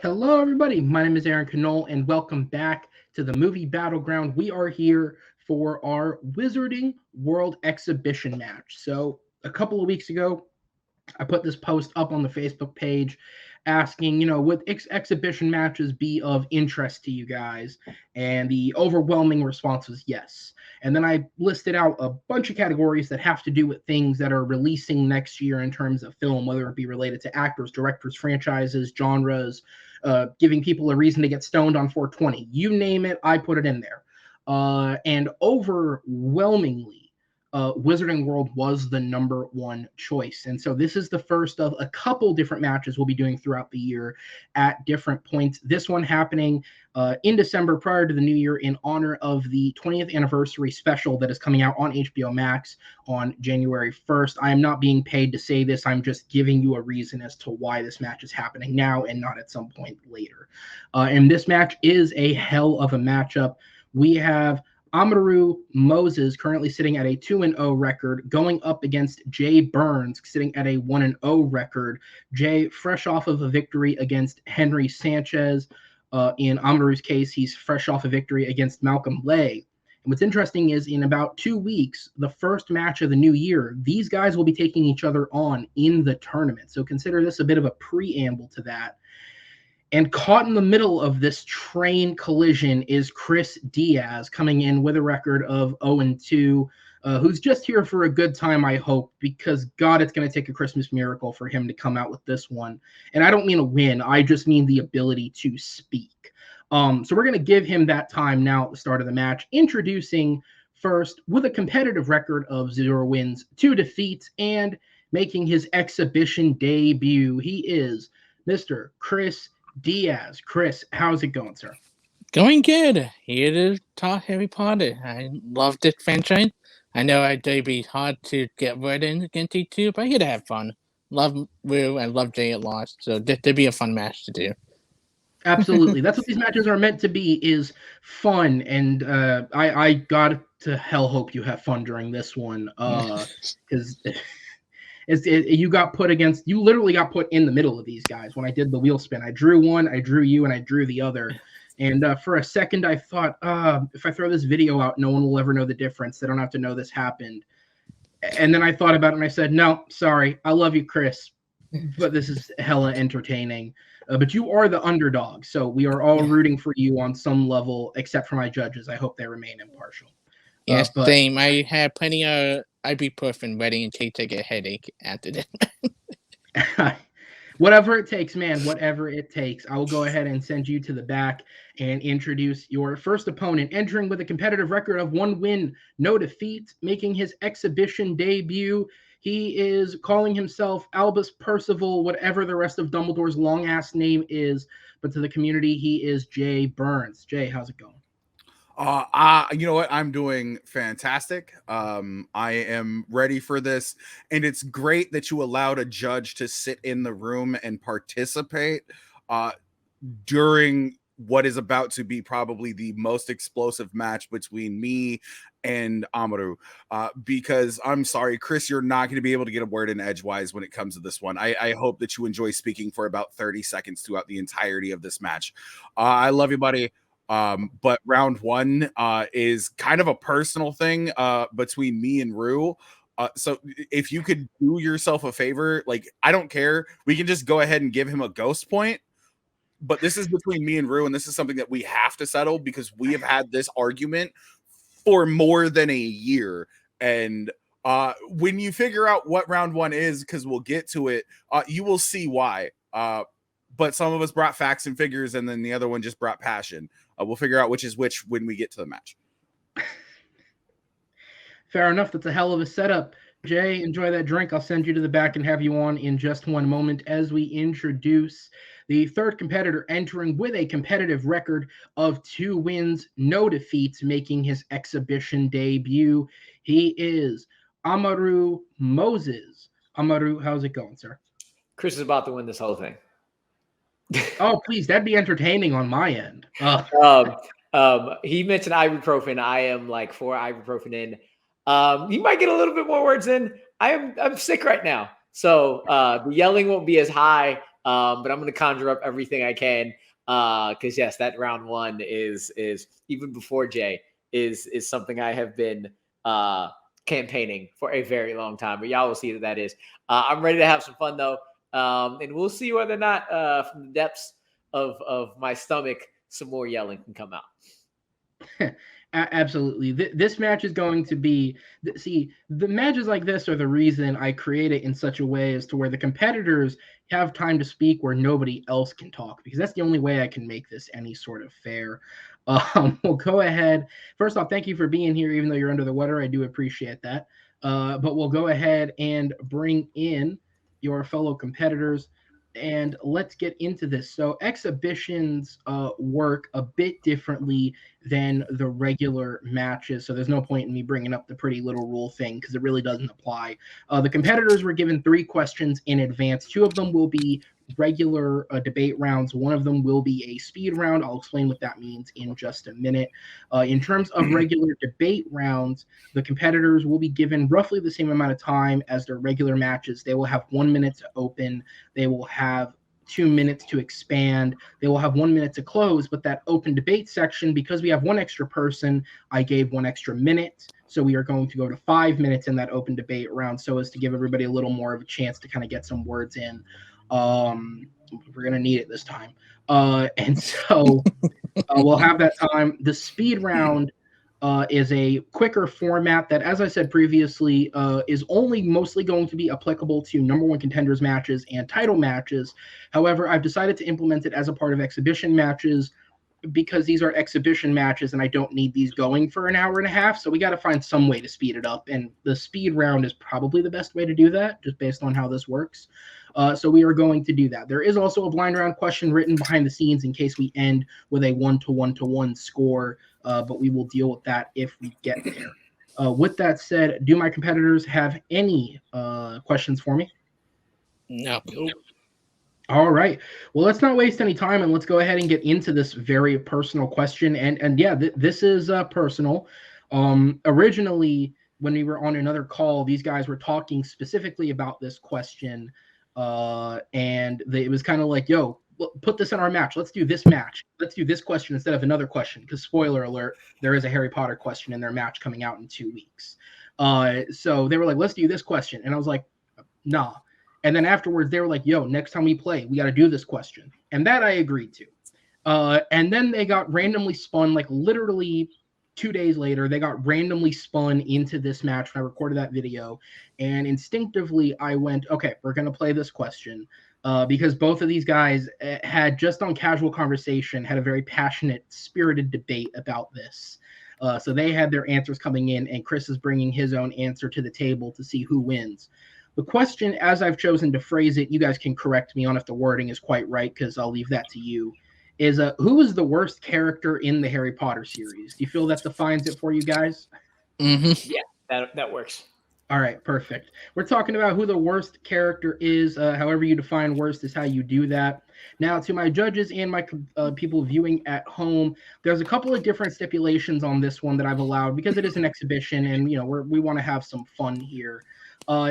Hello, everybody. My name is Aaron Knoll, and welcome back to the Movie Battleground. We are here for our Wizarding World Exhibition match. So, a couple of weeks ago, I put this post up on the Facebook page asking, would exhibition matches be of interest to you guys? And the overwhelming response was yes. And then I listed out a bunch of categories that have to do with things that are releasing next year in terms of film, whether it be related to actors, directors, franchises, genres, giving people a reason to get stoned on 420. You name it, I put it in there. And overwhelmingly, Wizarding World was the number one choice. And so this is the first of a couple different matches we'll be doing throughout the year at different points. This one happening in December prior to the new year in honor of the 20th anniversary special that is coming out on HBO Max on January 1st. I am not being paid to say this. I'm just giving you a reason as to why this match is happening now and not at some point later. And this match is a hell of a matchup. We have Amaru Moses currently sitting at a 2-0 record, going up against Jay Burnz sitting at a 1-0 record. Jay fresh off of a victory against Henry Sanchez. In Amaru's case, he's fresh off a victory against Malcolm Lay. And what's interesting is in about 2 weeks, the first match of the new year, these guys will be taking each other on in the tournament. So consider this a bit of a preamble to that. And caught in the middle of this train collision is Chris Diaz, coming in with a record of 0-2, who's just here for a good time, I hope, because, God, it's going to take a Christmas miracle for him to come out with this one. And I don't mean a win. I just mean the ability to speak. So we're going to give him that time now at the start of the match, introducing first with a competitive record of 0 wins, 2 defeats, and making his exhibition debut. He is Mr. Chris Diaz. Chris, how's it going, sir? Going good. Here to talk Harry Potter. I love this franchise. I know it'd be hard to get right in against you two, but I'm here to have fun. Love Rue and love Jay at lost, so there'd be a fun match to do. Absolutely. That's what these matches are meant to be, is fun. And I got to hell hope you have fun during this one, because you literally got put in the middle of these guys. When I did the wheel spin, I drew one, I drew you, and I drew the other. And for a second, I thought, if I throw this video out, no one will ever know the difference. They don't have to know this happened. And then I thought about it, and I said, no, sorry. I love you, Chris, but this is hella entertaining. But you are the underdog, so we are all rooting for you on some level, except for my judges. I hope they remain impartial. Yes, same. I had plenty of ibuprofen ready in case I get a headache after that. Whatever it takes, man, whatever it takes. I will go ahead and send you to the back and introduce your first opponent, entering with a competitive record of 1 win, no defeats, making his exhibition debut. He is calling himself Albus Percival, whatever the rest of Dumbledore's long-ass name is, but to the community, he is Jay Burnz. Jay, how's it going? You know what? I'm doing fantastic. I am ready for this, and it's great that you allowed a judge to sit in the room and participate during what is about to be probably the most explosive match between me and Amaru, because I'm sorry, Chris, you're not going to be able to get a word in edgewise when it comes to this one. I hope that you enjoy speaking for about 30 seconds throughout the entirety of this match. I love you, buddy. But round 1 is kind of a personal thing between me and Rue. So if you could do yourself a favor, like, I don't care. We can just go ahead and give him a ghost point. But this is between me and Rue, and this is something that we have to settle because we have had this argument for more than a year. And when you figure out what round 1 is, because we'll get to it, you will see why. But some of us brought facts and figures, and then the other one just brought passion. We'll figure out which is which when we get to the match. Fair enough. That's a hell of a setup. Jay, enjoy that drink. I'll send you to the back and have you on in just one moment as we introduce the third competitor, entering with a competitive record of 2 wins, no defeats, making his exhibition debut. He is Amaru Moses. Amaru, how's it going, sir? Chris is about to win this whole thing. Oh, please, that'd be entertaining on my end. He mentioned ibuprofen. I am like 4 ibuprofen in. You might get a little bit more words in. I'm sick right now, so the yelling won't be as high But I'm going to conjure up everything I can because yes, that round one is even before Jay is something I have been campaigning for a very long time. But y'all will see that is. I'm ready to have some fun though, and we'll see whether or not from the depths of my stomach some more yelling can come out. Absolutely. This match is going to be, see, the matches like this are the reason I create it in such a way as to where the competitors have time to speak where nobody else can talk, because that's the only way I can make this any sort of fair. We'll go ahead. First off, thank you for being here, even though you're under the weather. I do appreciate that. But we'll go ahead and bring in your fellow competitors. And let's get into this. So exhibitions work a bit differently than the regular matches. So there's no point in me bringing up the pretty little rule thing because it really doesn't apply. The competitors were given 3 questions in advance. 2 of them will be regular debate rounds. 1 of them will be a speed round. I'll explain what that means in just a minute. In terms of regular debate rounds, the competitors will be given roughly the same amount of time as their regular matches. They will have 1 minute to open. They will have 2 minutes to expand. They will have 1 minute to close, but that open debate section, because we have 1 extra person, I gave 1 extra minute. So we are going to go to 5 minutes in that open debate round so as to give everybody a little more of a chance to kind of get some words in. We're going to need it this time. And so we'll have that time. The speed round is a quicker format that, as I said previously, is only mostly going to be applicable to number 1 contenders matches and title matches. However, I've decided to implement it as a part of exhibition matches because these are exhibition matches and I don't need these going for an hour and a half. So we got to find some way to speed it up. And the speed round is probably the best way to do that, just based on how this works. So we are going to do that. There is also a blind round question written behind the scenes in case we end with a 1-to-1-to-1 score, but we will deal with that if we get there. With that said, do my competitors have any questions for me? No. All right. Well, let's not waste any time and let's go ahead and get into this very personal question. And yeah, this is personal. Originally, when we were on another call, these guys were talking specifically about this question. And it was kind of like, yo, put this in our match. Let's do this match. Let's do this question instead of another question. Because spoiler alert, there is a Harry Potter question in their match coming out in 2 weeks. So they were like, let's do this question. And I was like, nah. And then afterwards, they were like, yo, next time we play, we got to do this question. And that I agreed to. And then they got randomly spun, like literally 2 days later, they got randomly spun into this match when I recorded that video. And instinctively, I went, okay, we're going to play this question. Because both of these guys had, just on casual conversation, had a very passionate, spirited debate about this. So they had their answers coming in, and Chris is bringing his own answer to the table to see who wins. The question, as I've chosen to phrase it, you guys can correct me on if the wording is quite right, because I'll leave that to you, is who is the worst character in the Harry Potter series? Do you feel that defines it for you guys? Mm-hmm. Yeah, that works. All right, perfect. We're talking about who the worst character is. However you define worst is how you do that. Now, to my judges and my people viewing at home, there's a couple of different stipulations on this one that I've allowed because it is an exhibition and, we want to have some fun here.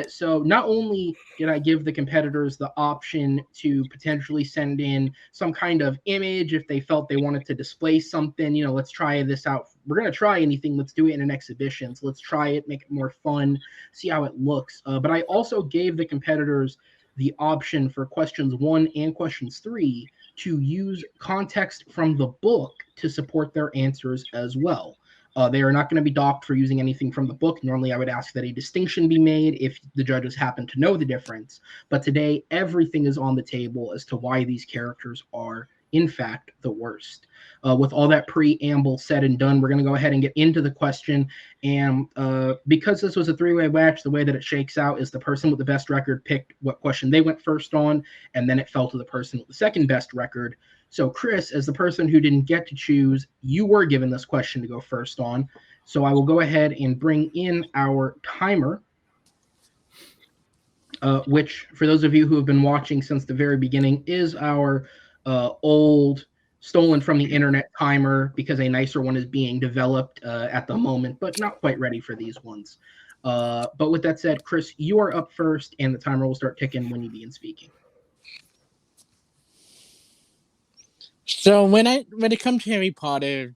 So not only did I give the competitors the option to potentially send in some kind of image if they felt they wanted to display something, let's try this out. We're going to try anything. Let's do it in an exhibition. So let's try it, make it more fun, see how it looks. But I also gave the competitors the option for questions 1 and questions 3 to use context from the book to support their answers as well. They are not going to be docked for using anything from the book. Normally, I would ask that a distinction be made if the judges happen to know the difference. But today, everything is on the table as to why these characters are, in fact, the worst. With all that preamble said and done, we're going to go ahead and get into the question. And because this was a 3-way match, the way that it shakes out is the person with the best record picked what question they went first on, and then it fell to the person with the second best record. So, Chris, as the person who didn't get to choose, you were given this question to go first on. So I will go ahead and bring in our timer, which, for those of you who have been watching since the very beginning, is our old, stolen from the internet timer because a nicer one is being developed at the moment, but not quite ready for these ones. But with that said, Chris, you are up first, and the timer will start ticking when you begin speaking. So when it comes to Harry Potter,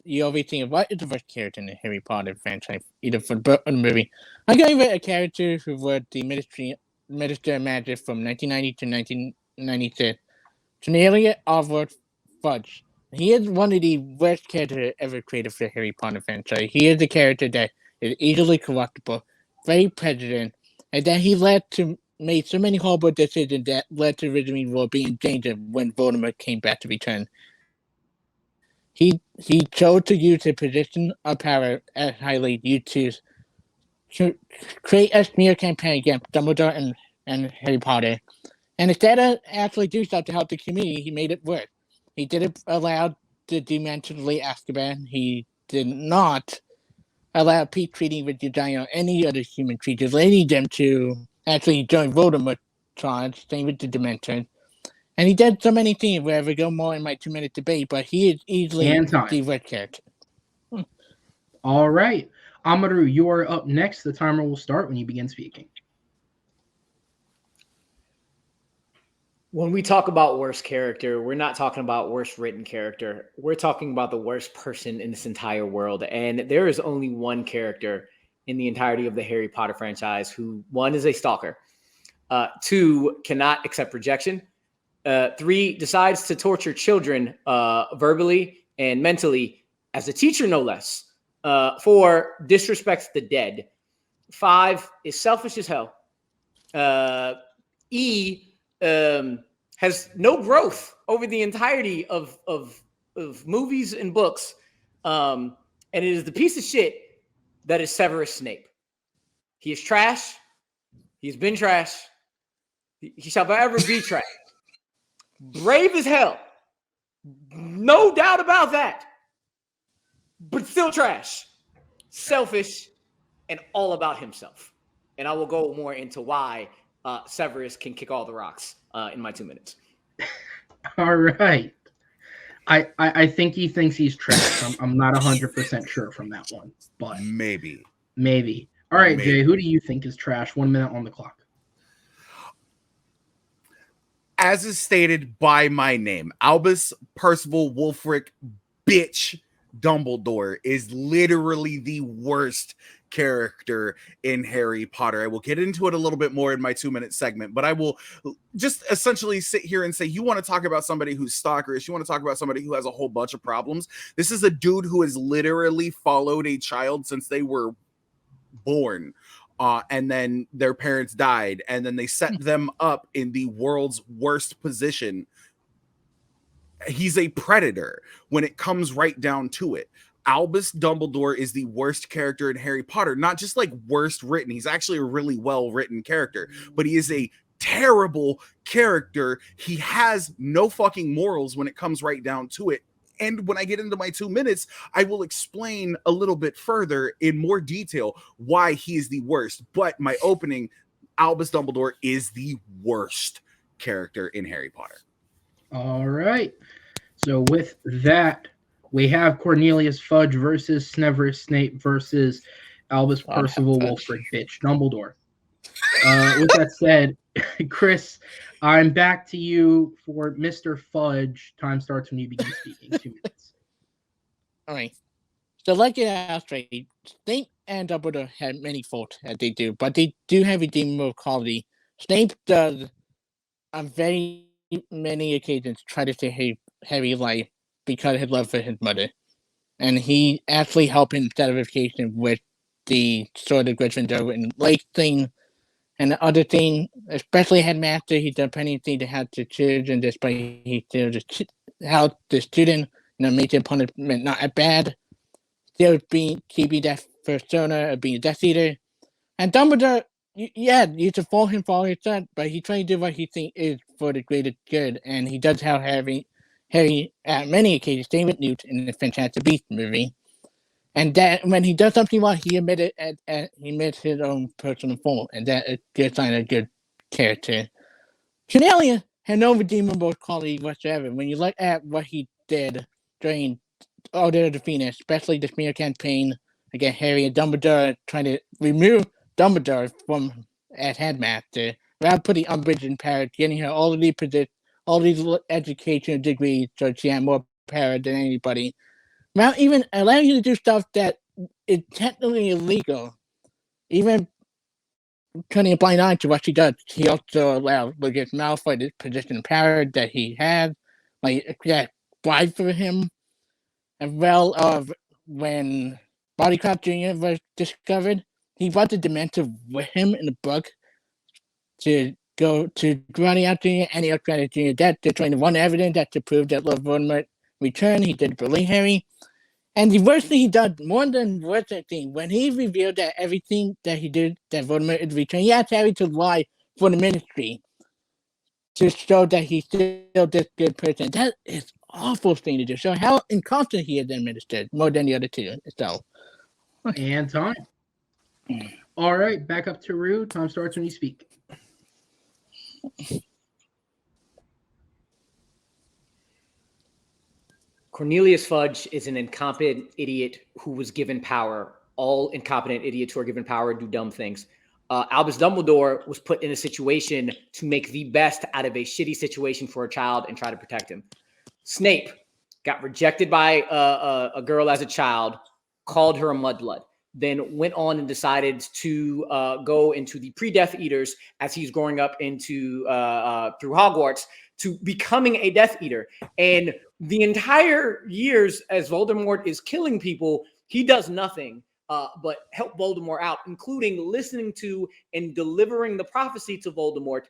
you always think of what is the first character in the Harry Potter franchise, either for the book or the movie. I'm going with a character who was the Minister of Magic from 1990 to 1996, Cornelia Alfred Fudge. He is one of the worst characters ever created for the Harry Potter franchise. He is the character that is easily corruptible, very prejudiced, and that he made so many horrible decisions that led to Wizarding World being in danger when Voldemort came back to return. He chose to use his position of power as highly used to create a smear campaign against Dumbledore and Harry Potter. And instead of actually do stuff to help the community, he made it worse. He didn't allow the Dementors to leave Azkaban. He did not allow peace treaty with the giant or any other human creatures, leading them to actually join Voldemort's charge, same with the Dementors. And he did so many things where we go more in my 2-minute debate, but he is easily the worst character. All right. Amaru, you are up next. The timer will start when you begin speaking. When we talk about worst character, we're not talking about worst written character. We're talking about the worst person in this entire world. And there is only one character in the entirety of the Harry Potter franchise who, one, is a stalker, two, cannot accept rejection, three, decides to torture children verbally and mentally as a teacher, no less. Four, disrespects the dead. Five, is selfish as hell. Has no growth over the entirety of movies and books. And it is the piece of shit that is Severus Snape. He is trash. He's been trash. He shall forever be trash. Brave as hell. No doubt about that. But still trash. Selfish and all about himself. And I will go more into why Severus can kick all the rocks in my 2 minutes. All right. I think he thinks he's trash. I'm not 100% sure from that one, but maybe. All right, Jay, who do you think is trash? 1 minute on the clock. As is stated by my name, Albus Percival Wulfric bitch Dumbledore is literally the worst character in Harry Potter. I will get into it a little bit more in my 2-minute segment, but I will just essentially sit here and say, you want to talk about somebody who's stalkerish, you want to talk about somebody who has a whole bunch of problems. This is a dude who has literally followed a child since they were born. And then their parents died, and then they set them up in the world's worst position. He's a predator when it comes right down to it. Albus Dumbledore is the worst character in Harry Potter, not just like worst written. He's actually a really well-written character, but he is a terrible character. He has no fucking morals when it comes right down to it. And when I get into my 2 minutes, I will explain a little bit further in more detail why he is the worst. But my opening, Albus Dumbledore is the worst character in Harry Potter. All right. So with that, we have Cornelius Fudge versus Severus Snape versus Albus Percival Wulfric bitch Dumbledore. With that said, Chris, I'm back to you for Mr. Fudge. Time starts when you begin speaking. 2 minutes. All right. So like you asked, right, Snape and Dumbledore had many faults as they do, but they do have redeemable quality. Snape does on very many occasions try to save Harry's life because of his love for his mother. And he actually helped in identification with the Sword of Gryffindor and Lake thing. And the other thing, especially Headmaster, he done plenty of things to help the children, despite he still help the student, make their punishment not as bad. Still keeping that persona of being a Death Eater. And Dumbledore, you should follow him for all his son, but he trying to do what he thinks is for the greater good. And he does have Harry at many occasions, same with Newt in the Fantastic Beasts movie. And that when he does something wrong, he admits his own personal fault, and that is a good sign of a good character. Cornelius had no redeemable quality whatsoever. When you look at what he did during Order of the Phoenix, especially the smear campaign against Harry and Dumbledore, trying to remove Dumbledore from as headmaster, without putting Umbridge in power, getting her all all these education degrees, so she had more power than anybody. Without even allowing you to do stuff that is technically illegal, even turning a blind eye to what she does. He also allowed Lucas Malfoy this position of power that he had, like that bribe for him, as well as when Bodycraft Jr. was discovered, he brought the Dementor with him in the book to go to Granny out Jr. and he Granny Jr. That to trying to run evidence that to prove that Lord Voldemort returned. He did bully Harry. And the worst thing he did, more than worst thing, when he revealed that everything that he did, that Voldemort is returned, he asked Harry to lie for the Ministry to show that he's still this good person. That is awful thing to do. So how incompetent he is administered, more than the other two. So. And time. All right, back up to Rue. Time starts when you speak. Cornelius Fudge is an incompetent idiot who was given power. All incompetent idiots who are given power do dumb things. Albus Dumbledore was put in a situation to make the best out of a shitty situation for a child and try to protect him. Snape got rejected by a girl as a child, called her a mudblood, then went on and decided to go into the pre-Death Eaters as he's growing up into through Hogwarts to becoming a Death Eater. And the entire years as Voldemort is killing people, he does nothing but help Voldemort out, including listening to and delivering the prophecy to Voldemort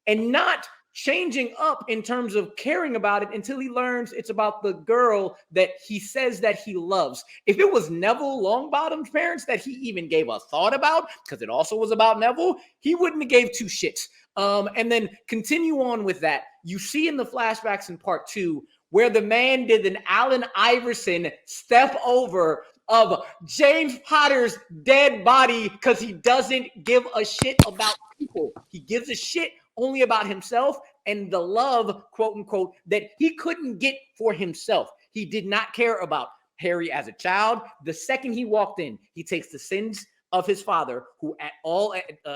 and not changing up in terms of caring about it until he learns it's about the girl that he says that he loves. If it was Neville Longbottom's parents that he even gave a thought about, because it also was about Neville, he wouldn't have gave two shits. And then continue on with that. You see in the flashbacks in part 2 where the man did an Allen Iverson step over of James Potter's dead body because he doesn't give a shit about people. He gives a shit only about himself and the love, quote unquote, that he couldn't get for himself. He did not care about Harry as a child. The second he walked in, he takes the sins of his father,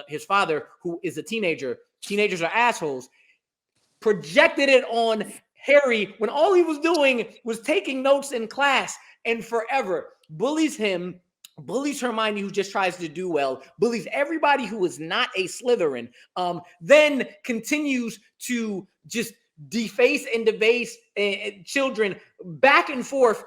his father, who is a teenager. Teenagers are assholes. Projected it on Harry when all he was doing was taking notes in class, and forever bullies him, bullies Hermione, who just tries to do well, bullies everybody who is not a Slytherin, then continues to just deface and debase children back and forth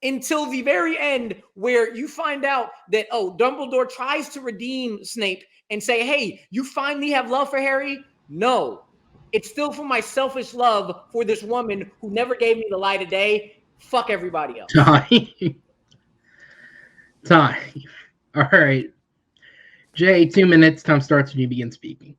until the very end, where you find out that, Dumbledore tries to redeem Snape and say, hey, you finally have love for Harry? No. It's still for my selfish love for this woman who never gave me the light of day. Fuck everybody else. Time. All right. Jay, 2 minutes. Time starts when you begin speaking.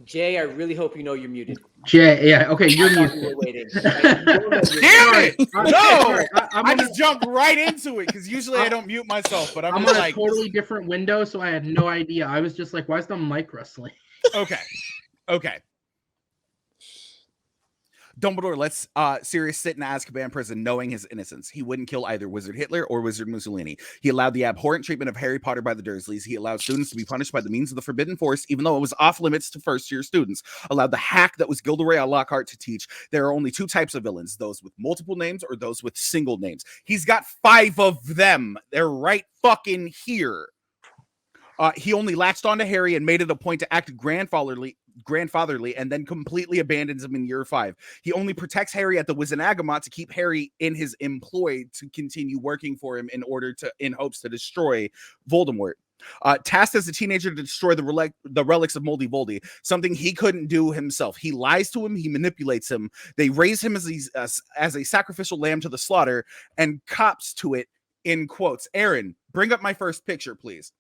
Jay, I really hope you know you're muted. Jay, yeah, okay, you're muted. You were waiting. Damn it! No! I'm I just jumped right into it because usually I don't mute myself, but I'm on like, a totally different window, so I had no idea. I was just like, why is the mic rustling? Okay. Dumbledore lets Sirius sit in Azkaban prison knowing his innocence. He wouldn't kill either Wizard Hitler or Wizard Mussolini. He allowed the abhorrent treatment of Harry Potter by the Dursleys. He allowed students to be punished by the means of the Forbidden Force, even though it was off limits to first-year students. Allowed the hack that was Gilderoy Lockhart to teach there are only two types of villains, those with multiple names or those with single names. He's got 5 of them. They're right fucking here. He only latched onto Harry and made it a point to act grandfatherly and then completely abandons him in year 5. He only protects Harry at the Wizengamot to keep Harry in his employ to continue working for him in hopes to destroy Voldemort. Tasked as a teenager to destroy the relics of Moldy Voldy, something he couldn't do himself. He lies to him, he manipulates him. They raise him as a sacrificial lamb to the slaughter and cops to it in quotes. Aaron, bring up my first picture, please.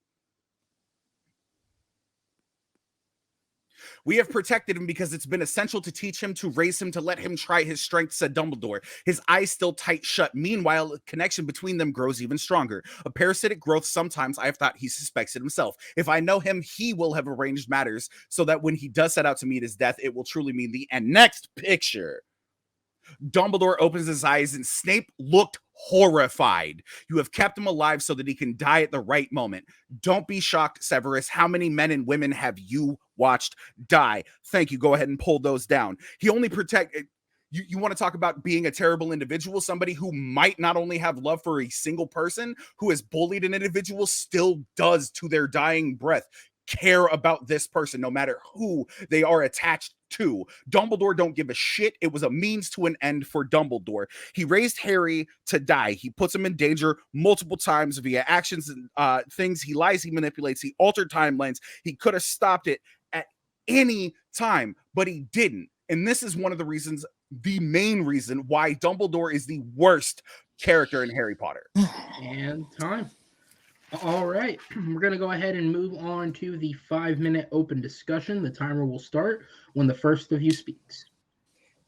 We have protected him because it's been essential to teach him, to raise him, to let him try his strength, said Dumbledore, his eyes still tight shut. Meanwhile, the connection between them grows even stronger. A parasitic growth sometimes I have thought he suspects it himself. If I know him, he will have arranged matters so that when he does set out to meet his death, it will truly mean the end. Next picture. Dumbledore opens his eyes and Snape looked horrified. You have kept him alive so that he can die at the right moment. Don't be shocked, Severus. How many men and women have you watched die? Thank you. Go ahead and pull those down. He only protected... You want to talk about being a terrible individual? Somebody who might not only have love for a single person, who has bullied an individual, still does to their dying breath care about this person, no matter who they are attached to. Dumbledore don't give a shit. It was a means to an end for Dumbledore. He raised Harry to die. He puts him in danger multiple times via actions and things. He lies, he manipulates, he altered timelines. He could have stopped it at any time, but he didn't. And this is one of the reasons, the main reason why Dumbledore is the worst character in Harry Potter. And time. All right, we're going to go ahead and move on to the 5-minute open discussion. The timer will start when the first of you speaks.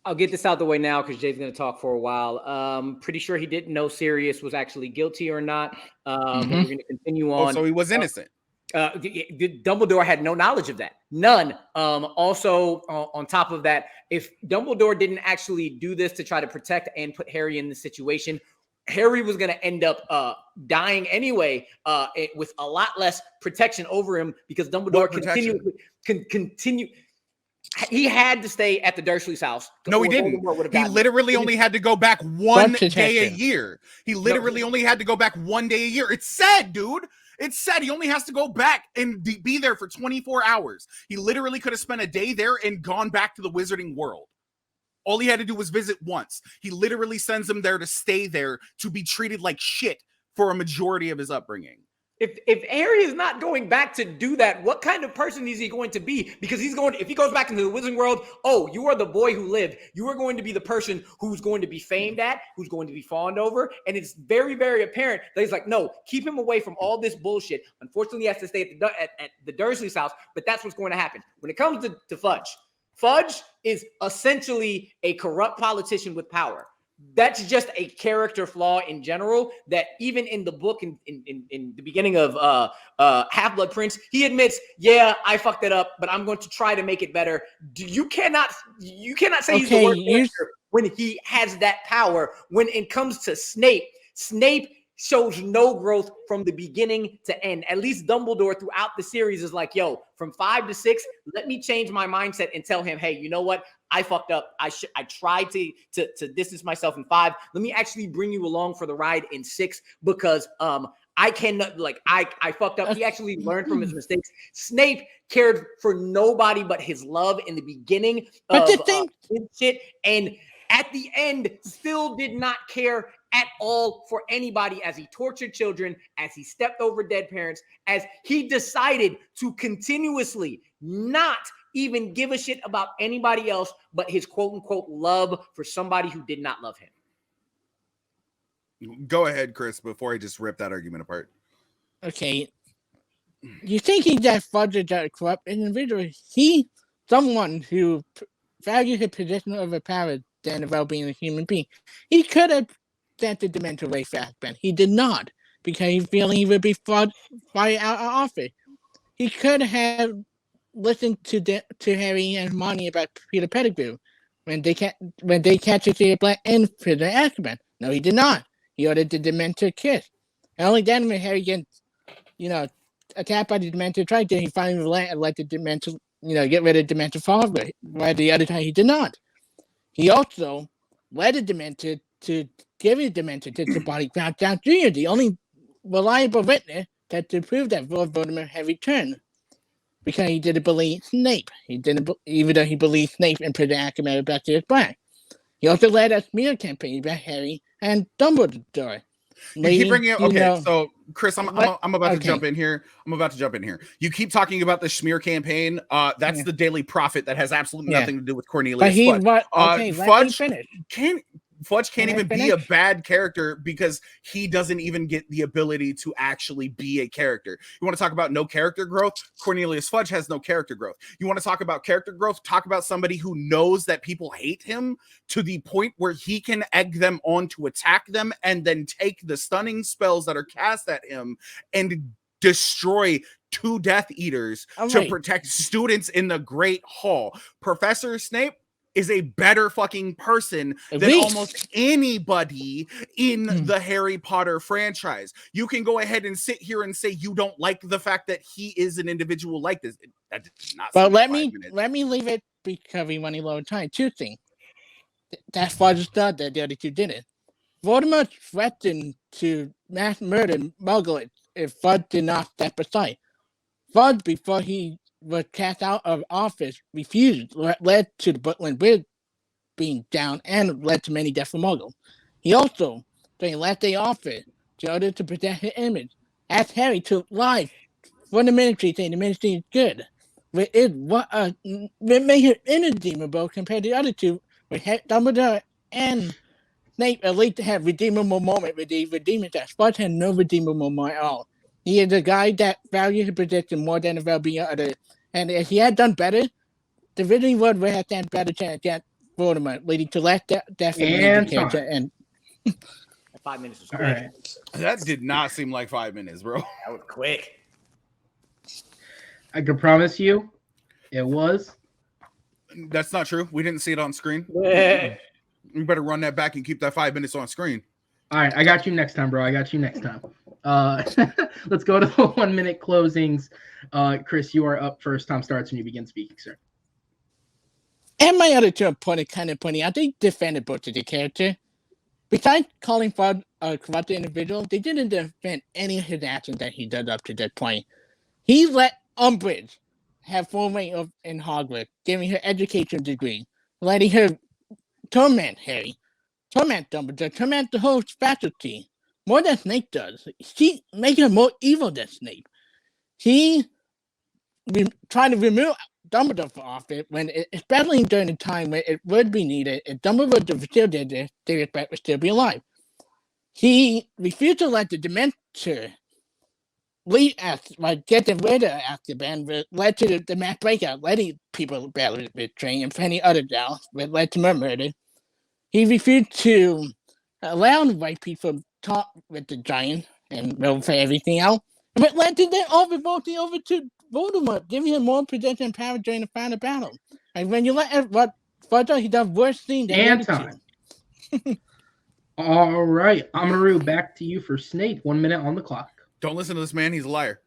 I'll get this out the way now because Jay's going to talk for a while. Pretty sure he didn't know Sirius was actually guilty or not. But we're going to continue on. Oh, so he was innocent. Dumbledore had no knowledge of that. None. Also, on top of that, if Dumbledore didn't actually do this to try to protect and put Harry in this situation, Harry was going to end up dying anyway, with a lot less protection over him because Dumbledore continue. He had to stay at the Dursley's house. No, he didn't. He literally only had to go back one day a year. He literally only had to go back one day a year. It's sad, dude. It's sad. He only has to go back and be there for 24 hours. He literally could have spent a day there and gone back to the wizarding world. All he had to do was visit once. He literally sends him there to stay there, to be treated like shit for a majority of his upbringing. If Harry is not going back to do that, what kind of person is he going to be? Because if he goes back into the wizarding world, oh, you are the boy who lived. You are going to be the person who's going to be famed at, who's going to be fawned over. And it's very, very apparent that he's like, no, keep him away from all this bullshit. Unfortunately, he has to stay at the Dursley's house, but that's what's going to happen. When it comes to Fudge is essentially a corrupt politician with power. That's just a character flaw in general that even in the book in the beginning of Half-Blood Prince, he admits, yeah, I fucked it up, but I'm going to try to make it better. You cannot say he's the worst character when he has that power. When it comes to Snape shows no growth from the beginning to end. At least Dumbledore throughout the series is like, yo, from 5 to 6, let me change my mindset and tell him, hey, you know what? I fucked up. I tried to distance myself in 5. Let me actually bring you along for the ride in 6 because I cannot, I fucked up. He actually learned from his mistakes. Snape cared for nobody but his love in the beginning of shit, and at the end still did not care at all for anybody as he tortured children, as he stepped over dead parents, as he decided to continuously not even give a shit about anybody else but his quote-unquote love for somebody who did not love him. Go ahead, Chris, before I just rip that argument apart. Okay. You thinking that Fudge is a corrupt individual? He's someone who values his position over power than the well-being of a human being. He could have sent the Dementor away fast, but he did not because he felt he would be fired out of office. He could have listened to Harry and Hermione about Peter Pettigrew when they catch the Black and Prisoner Azkaban. No, he did not. He ordered the Dementor kiss. And only then when Harry gets, attacked by the Dementor twice, then he finally let the Dementor, get rid of the Dementor father. While the other time he did not. He also led the Dementor to give the Dementor to the body Count Down Jr., the only reliable witness to prove that Lord Voldemort had returned. Because he didn't believe Snape. Even though he believed Snape and Prisoner Azkaban about to his black. He also led a smear campaign about Harry and Dumbledore. You keep bringing up, so Chris, I'm about to jump in here. You keep talking about the smear campaign. That's the Daily Prophet that has absolutely nothing to do with Cornelius. But Fudge Fudge can't Can I even be a finish? bad character because he doesn't even get the ability to actually be a character. You want to talk about no character growth? Cornelius Fudge has no character growth. You want to talk about character growth? Talk about somebody who knows that people hate him to the point where he can egg them on to attack them and then take the stunning spells that are cast at him and destroy 2 Death Eaters All to right. protect students in the Great Hall. Professor Snape is a better fucking person than almost anybody in the Harry Potter franchise. You can go ahead and sit here and say you don't like the fact that he is an individual like this. That did not But seem like 5 minutes. let me leave it because we running low on time. Two things. That Fudge done that the other two didn't. Voldemort threatened to mass murder Muggle if Fudge did not step aside. Fudge, before he was cast out of office, refused, led to the Brooklyn Bridge being down and led to many deaths for Muggle. He also, during the last day office, in order to protect his image, asked Harry to lie for the ministry, saying the ministry is good. It made him irredeemable compared to the other two, with Dumbledore and Snape at least had redeemable moment with the redeeming that. Fudge had no redeemable moment at all. He is a guy that values his position more than the well-being of others. And if he had done better, the Wizarding World would have had better chance against Voldemort, leading to less death of major character. And 5 minutes was quick. All right. That did not seem like 5 minutes, bro. That was quick. I can promise you, it was. That's not true. We didn't see it on screen. Yeah. You better run that back and keep that 5 minutes on screen. All right, I got you next time, bro. I got you next time. Let's go to the 1 minute closings. Chris, you are up first. Time starts when you begin speaking, sir. And my other two opponents kind of pointing out, they defended both of the character. Besides calling Fudge a corrupted individual, they didn't defend any of his actions that he did up to that point. He let Umbridge have full reign in Hogwarts, giving her education degree, letting her torment Harry, torment Dumbledore, torment the whole faculty, more than Snape does. She making her more evil than Snape. He tried to remove Dumbledore from office when, especially during the time when it would be needed, if Dumbledore still did this, they expect would still be alive. He refused to let the Dementor leave getting rid of Azkaban, led to the mass breakout, letting people battle with train and many other doubts, which led to more murder. He refused to allow the white people to talk with the giant and roll for everything else, but led to their overvoting over to Voldemort, giving him more possession and power during the final battle. And when you let what Fudge, he does worse thing than And the other time. All right, Amaru, back to you for Snape. 1 minute on the clock. Don't listen to this man. He's a liar.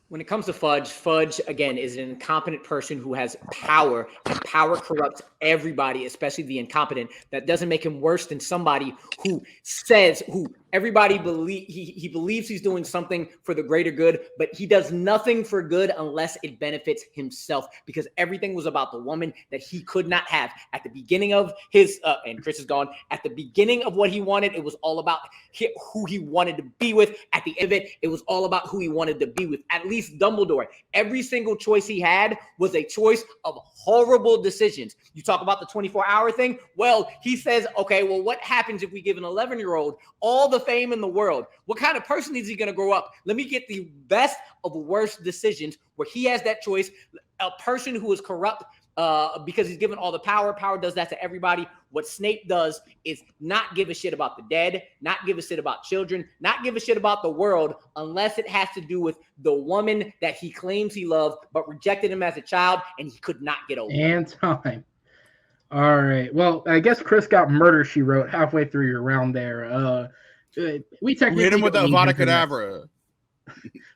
When it comes to Fudge, again, is an incompetent person who has power, and power corrupts everybody, especially the incompetent. That doesn't make him worse than somebody who everybody he believes he's doing something for the greater good, but he does nothing for good unless it benefits himself, because everything was about the woman that he could not have. At the beginning of his, and Chris is gone, at the beginning of what he wanted, it was all about who he wanted to be with. At the end of it was all about who he wanted to be with. At least Dumbledore, every single choice he had was a choice of horrible decisions. You talk about the 24-hour thing. Well, he says, okay, well, what happens if we give an 11-year-old all the fame in the world? What kind of person is he going to grow up? Let me get the best of worst decisions where he has that choice. A person who is corrupt because he's given all the power. Power does that to everybody. What Snape does is not give a shit about the dead, not give a shit about children, not give a shit about the world, unless it has to do with the woman that he claims he loved, but rejected him as a child, and he could not get over. And time. All right. Well, I guess Chris got Murder, She Wrote halfway through your round there. We technically hit him with don't the need him Avada for the next- Kedavra.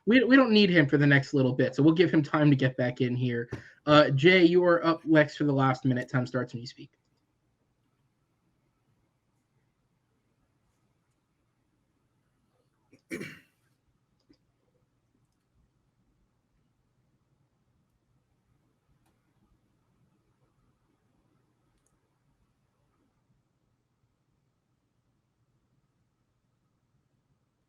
We don't need him for the next little bit, so we'll give him time to get back in here. Jay, you are up next for the last minute. Time starts when you speak.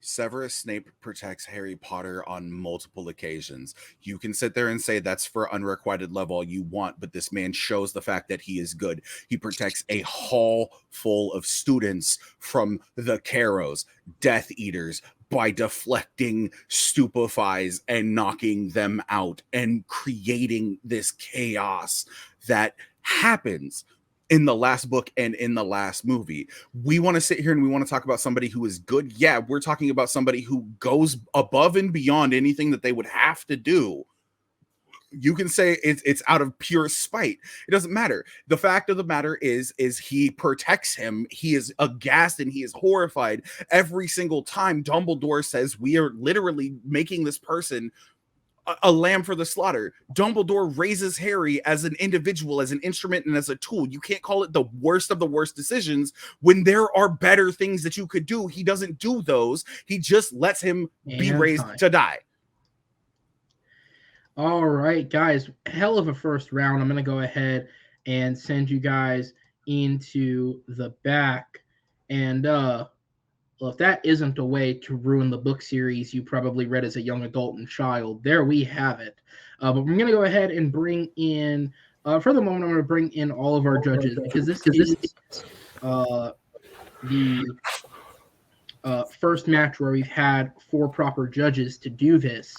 Severus Snape protects Harry Potter on multiple occasions. You can sit there and say that's for unrequited love all you want, but this man shows the fact that he is good. He protects a hall full of students from the Carrows, Death Eaters, by deflecting stupefies and knocking them out and creating this chaos that happens in the last book and in the last movie. We want to sit here and we want to talk about somebody who is good. Yeah, we're talking about somebody who goes above and beyond anything that they would have to do. You can say it's out of pure spite. It doesn't matter. The fact of the matter is he protects him. He is aghast and he is horrified every single time Dumbledore says we are literally making this person a lamb for the slaughter. Dumbledore raises Harry as an individual, as an instrument, and as a tool. You can't call it the worst of the worst decisions when there are better things that you could do. He doesn't do those. He just lets him be raised to die. All right, guys, hell of a first round. I'm going to go ahead and send you guys into the back. And well, if that isn't a way to ruin the book series you probably read as a young adult and child, there we have it. But we're going to go ahead and bring in, for the moment, I'm going to bring in all of our judges because this is the first match where we've had 4 proper judges to do this.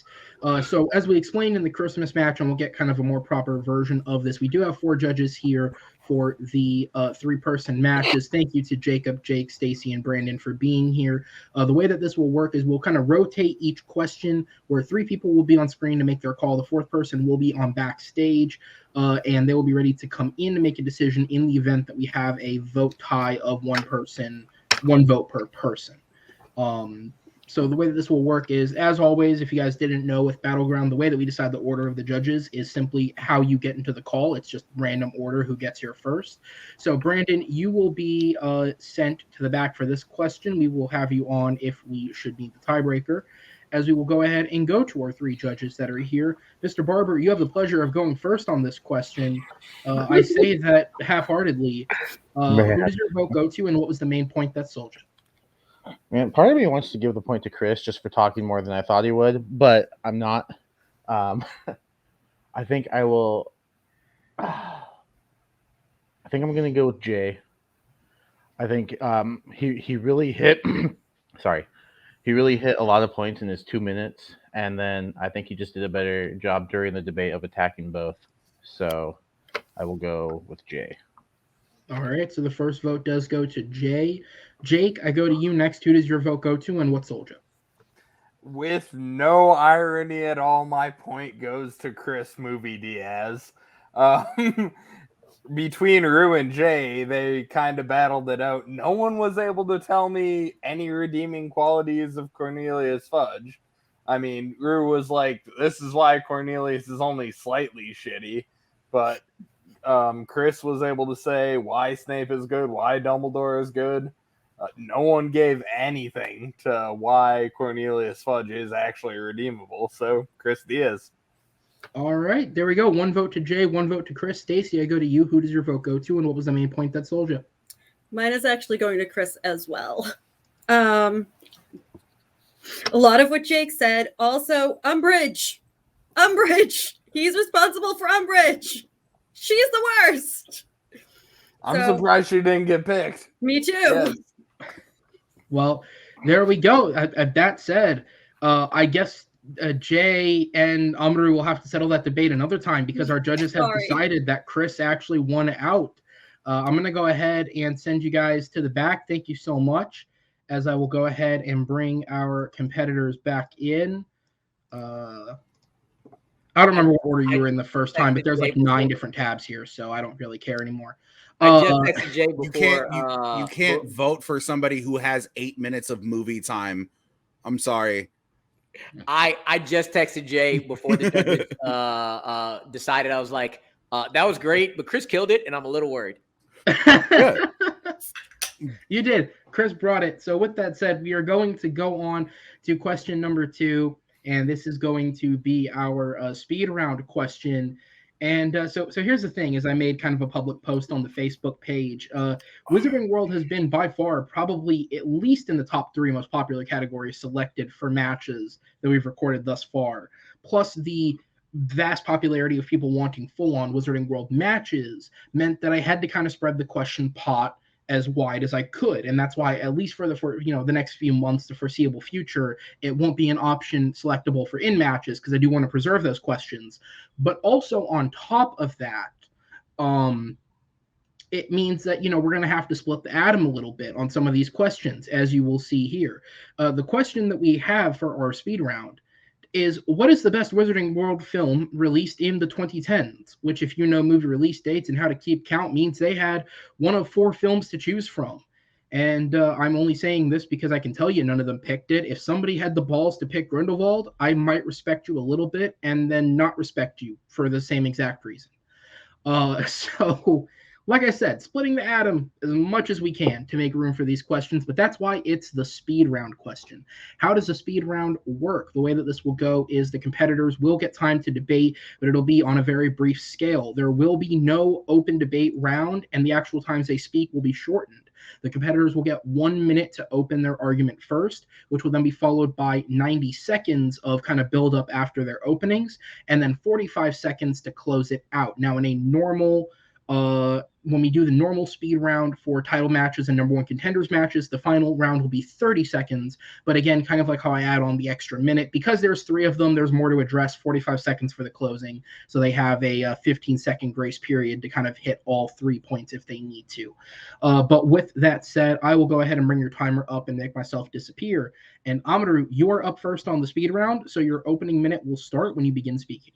So as we explained in the Christmas match, and we'll get kind of a more proper version of this, we do have 4 judges here for the 3-person matches. Thank you to Jacob, Jake, Stacy, and Brandon for being here. The way that this will work is we'll kind of rotate each question where 3 people will be on screen to make their call. The 4th person will be on backstage, and they will be ready to come in to make a decision in the event that we have a vote tie of 1 vote per person. So the way that this will work is, as always, if you guys didn't know with Battleground, the way that we decide the order of the judges is simply how you get into the call. It's just random order who gets here first. So, Brandon, you will be sent to the back for this question. We will have you on if we should need the tiebreaker, as we will go ahead and go to our 3 judges that are here. Mr. Barber, you have the pleasure of going first on this question. I say that half-heartedly. Who does your vote go to, and what was the main point that sold you? Man, part of me wants to give the point to Chris just for talking more than I thought he would, but I'm not. I think I will. I think I'm going to go with Jay. I think he really hit. Sorry, he really hit a lot of points in his 2 minutes, and then I think he just did a better job during the debate of attacking both. So I will go with Jay. All right, so the first vote does go to Jay. Jake, I go to you next. Who does your vote go to, and what sold you? With no irony at all, my point goes to Chris Movie Diaz. Between Rue and Jay, they kind of battled it out. No one was able to tell me any redeeming qualities of Cornelius Fudge. I mean, Rue was like, this is why Cornelius is only slightly shitty, but Chris was able to say why Snape is good, why Dumbledore is good. No one gave anything to why Cornelius Fudge is actually redeemable. So, Chris Diaz. All right, there we go. 1 vote to Jay, 1 vote to Chris. Stacy, I go to you. Who does your vote go to, and what was the main point that sold you? Mine is actually going to Chris as well. A lot of what Jake said. Also, Umbridge. He's responsible for Umbridge. She's the worst. I'm surprised she didn't get picked. Me too. Yes. Well, there we go. That said, I guess Jay and Amaru will have to settle that debate another time because our judges have decided that Chris actually won out. I'm going to go ahead and send you guys to the back. Thank you so much, as I will go ahead and bring our competitors back in. I don't remember what order you were in the first time, but there's like 9 different tabs here, so I don't really care anymore. I just texted Jay before. You can't vote for somebody who has 8 minutes of movie time. I'm sorry. I just texted Jay before the judges decided. I was like, that was great, but Chris killed it, and I'm a little worried. You did. Chris brought it. So with that said, we are going to go on to question number 2, and this is going to be our speed round question. And so here's the thing: is I made kind of a public post on the Facebook page. Wizarding World has been by far probably at least in the top 3 most popular categories selected for matches that we've recorded thus far. Plus the vast popularity of people wanting full-on Wizarding World matches meant that I had to kind of spread the question pot as wide as I could, and that's why, at least for the next few months, the foreseeable future, it won't be an option selectable for in matches because I do want to preserve those questions. But also on top of that, it means that we're going to have to split the atom a little bit on some of these questions, as you will see here. The question that we have for our speed round is, what is the best Wizarding World film released in the 2010s? Which, if you know movie release dates and how to keep count, means they had one of 4 films to choose from. And I'm only saying this because I can tell you none of them picked it. If somebody had the balls to pick Grindelwald, I might respect you a little bit and then not respect you for the same exact reason. So, like I said, splitting the atom as much as we can to make room for these questions, but that's why it's the speed round question. How does the speed round work? The way that this will go is the competitors will get time to debate, but it'll be on a very brief scale. There will be no open debate round, and the actual times they speak will be shortened. The competitors will get 1 minute to open their argument first, which will then be followed by 90 seconds of kind of build up after their openings, and then 45 seconds to close it out. Now, in a normal when we do the normal speed round for title matches and number 1 contenders matches, the final round will be 30 seconds. But again, kind of like how I add on the extra minute, because there's 3 of them, there's more to address, 45 seconds for the closing. So they have a 15-second grace period to kind of hit all 3 points if they need to. But with that said, I will go ahead and bring your timer up and make myself disappear. And Amaru, you are up first on the speed round, so your opening minute will start when you begin speaking.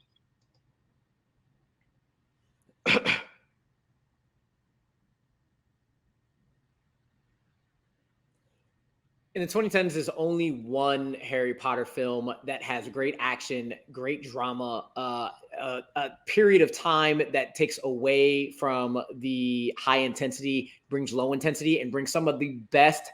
In the 2010s, there's only one Harry Potter film that has great action, great drama, a period of time that takes away from the high intensity, brings low intensity, and brings some of the best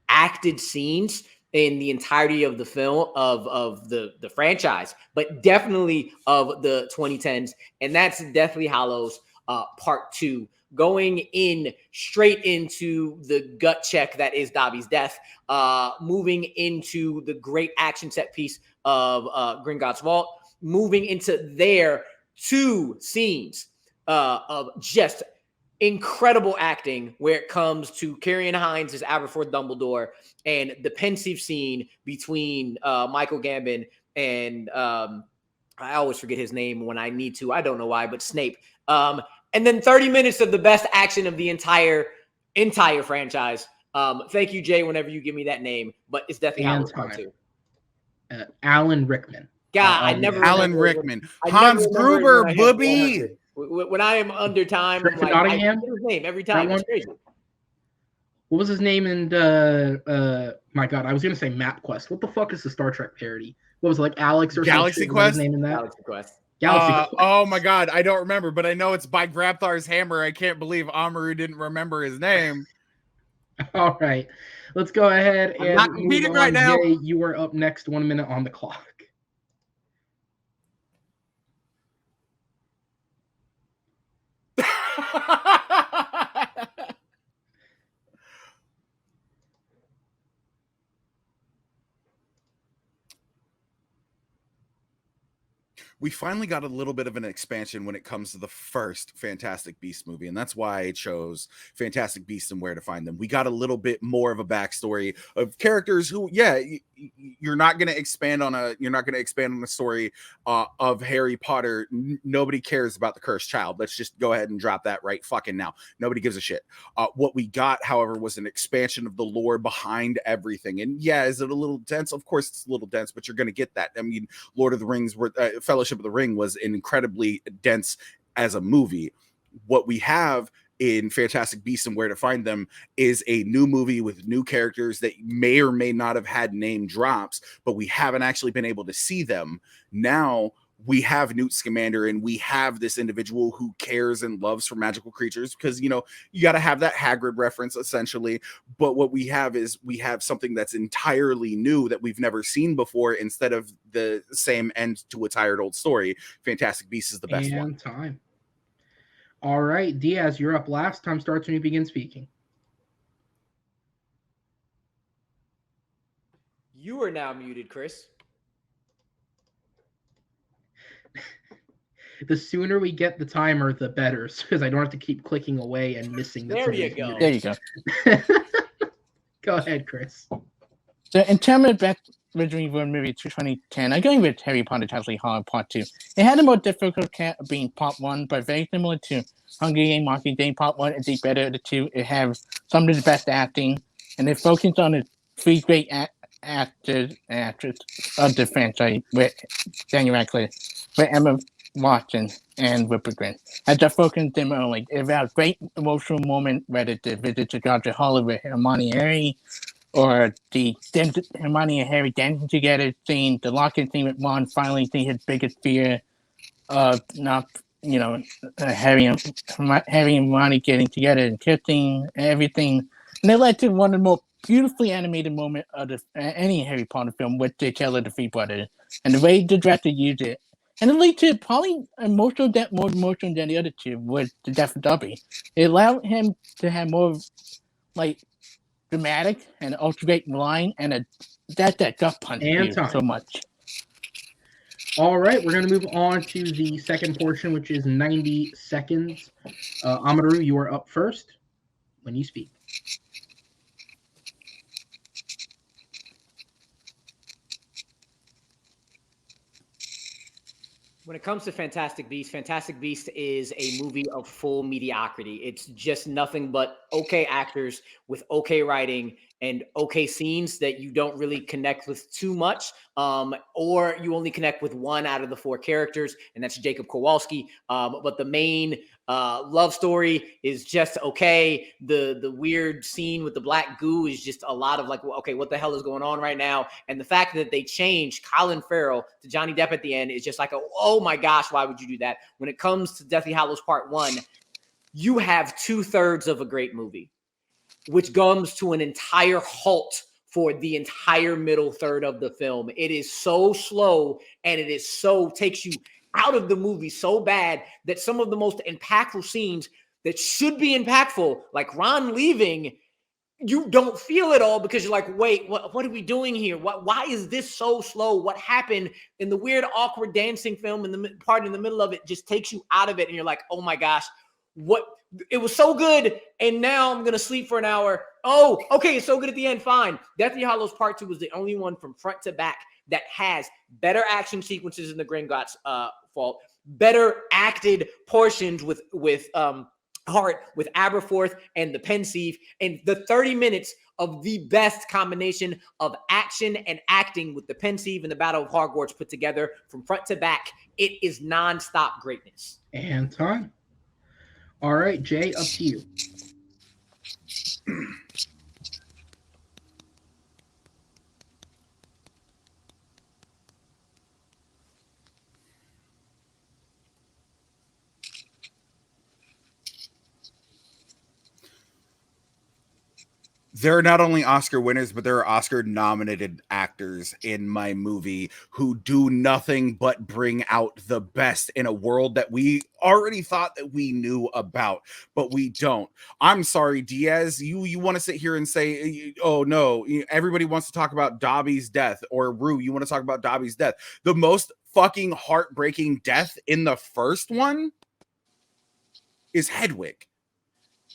acted scenes in the entirety of the film, of the franchise, but definitely of the 2010s. And that's Deathly Hallows Part 2. Going in straight into the gut check that is Dobby's death, moving into the great action set piece of Gringotts Vault, moving into their 2 scenes of just incredible acting where it comes to Carrion Hines as Aberforth Dumbledore and the pensive scene between Michael Gambon and I always forget his name when I need to. I don't know why, but Snape. And then 30 minutes of the best action of the entire franchise. Thank you, Jay, whenever you give me that name. But it's Deathly Hallows Part 2. Alan Rickman. God, I never Alan Rickman. Hans Gruber, booby. When I am under time, I'm like, I forget his name every time. It's crazy. What was his name in my God, I was gonna say Map Quest. What the fuck is the Star Trek parody? What was it, like Alex or Galaxy Quest? His name in that? Galaxy Quest. Oh my God, I don't remember, but I know it's by Grabthar's Hammer. I can't believe Amaru didn't remember his name. All right, let's go ahead and not competing right now. Jay, you are up next. 1 minute on the clock. We finally got a little bit of an expansion when it comes to the first Fantastic Beasts movie, and that's why I chose Fantastic Beasts and Where to Find Them. We got a little bit more of a backstory of characters who, you're not going to expand on a story of Harry Potter. Nobody cares about the cursed child. Let's just go ahead and drop that right fucking now. Nobody gives a shit. What we got, however, was an expansion of the lore behind everything. And yeah, is it a little dense? Of course it's a little dense, but you're going to get that. I mean, Lord of the Rings, Fellowship of the Ring was incredibly dense as a movie. What we have in Fantastic Beasts and Where to Find Them is a new movie with new characters that may or may not have had name drops, but we haven't actually been able to see them. Now we have Newt Scamander and we have this individual who cares and loves for magical creatures, because, you know, you got to have that Hagrid reference essentially. But what we have is we have something that's entirely new that we've never seen before, instead of the same end to a tired old story. Fantastic Beasts is the best one. Time. All right, Diaz, you're up. Last time starts when you begin speaking. You are now muted, Chris. The sooner we get the timer, the better, because I don't have to keep clicking away and missing. There you go. There you go. Go ahead, Chris. So in terms of best original world movie 2010, I'm going with Harry Potter Deathly Hallows Part 2. It had a more difficult being Part 1, but very similar to Hunger Games Mockingjay Part 1. It's better of the two. It has some of the best acting, and it focused on the three great actors and actresses of the franchise, with Daniel Radcliffe, with Emma Watson, and Rupert Grint. I just focused them early. It was a great emotional moment, whether the visit to Godric Hollow with Hermione and Harry, or the Hermione and Harry dancing together scene, the lock-in scene with Ron finally seeing his biggest fear of not, you know, Harry and Hermione getting together and kissing and everything. And it led to one of the most beautifully animated moments of any Harry Potter film, with the Tale of the Three Brothers, and the way the director used it. And it led to probably more emotional than the other two, with the death of Dobby. It allowed him to have more, like, dramatic and ultra great line, and that gut punch so much. All right, we're going to move on to the second portion, which is 90 seconds. Amaru, you are up first when you speak. When it comes to Fantastic Beasts is a movie of full mediocrity. It's just nothing but okay actors with okay writing and okay scenes that you don't really connect with too much, or you only connect with one out of the four characters, and that's Jacob Kowalski. But the main love story is just okay. The weird scene with the black goo is just a lot of like, okay, what the hell is going on right now? And the fact that they changed Colin Farrell to Johnny Depp at the end is just like, oh my gosh, why would you do that? When it comes to Deathly Hallows Part 1, you have 2/3 of a great movie, which comes to an entire halt for the entire middle third of the film. It is so slow, and it is so takes you out of the movie so bad that some of the most impactful scenes that should be impactful, like Ron leaving, you don't feel it all, because you're like, wait, what are we doing here? Why is this so slow? What happened? In the weird, awkward dancing film in the part in the middle of it just takes you out of it, and you're like, oh my gosh, what? It was so good, and now I'm gonna sleep for an hour. Oh, okay, it's so good at the end. Fine. Deathly Hallows Part 2 was the only one from front to back that has better action sequences in the Gringotts fault, better acted portions with Hart, with Aberforth and the Pensieve, and the 30 minutes of the best combination of action and acting with the Pensieve and the Battle of Hogwarts put together from front to back. It is nonstop greatness. And time. All right, Jay, up to you. There are not only Oscar winners, but there are Oscar nominated actors in my movie who do nothing but bring out the best in a world that we already thought that we knew about, but we don't. I'm sorry, Diaz, you want to sit here and say, oh no, everybody wants to talk about Dobby's death, or Rue, you want to talk about Dobby's death. The most fucking heartbreaking death in the first one is Hedwig.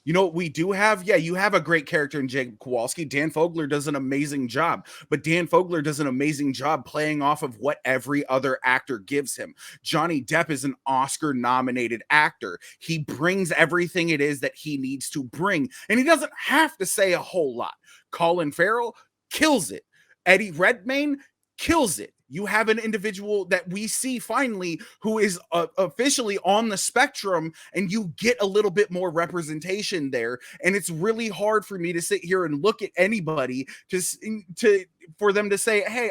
You know what we do have? Yeah, you have a great character in Jacob Kowalski. Dan Fogler does an amazing job, but Dan Fogler does an amazing job playing off of what every other actor gives him. Johnny Depp is an Oscar-nominated actor. He brings everything it is that he needs to bring, and he doesn't have to say a whole lot. Colin Farrell kills it. Eddie Redmayne kills it. You have an individual that we see finally who is officially on the spectrum, and you get a little bit more representation there. And it's really hard for me to sit here and look at anybody to for them to say, hey,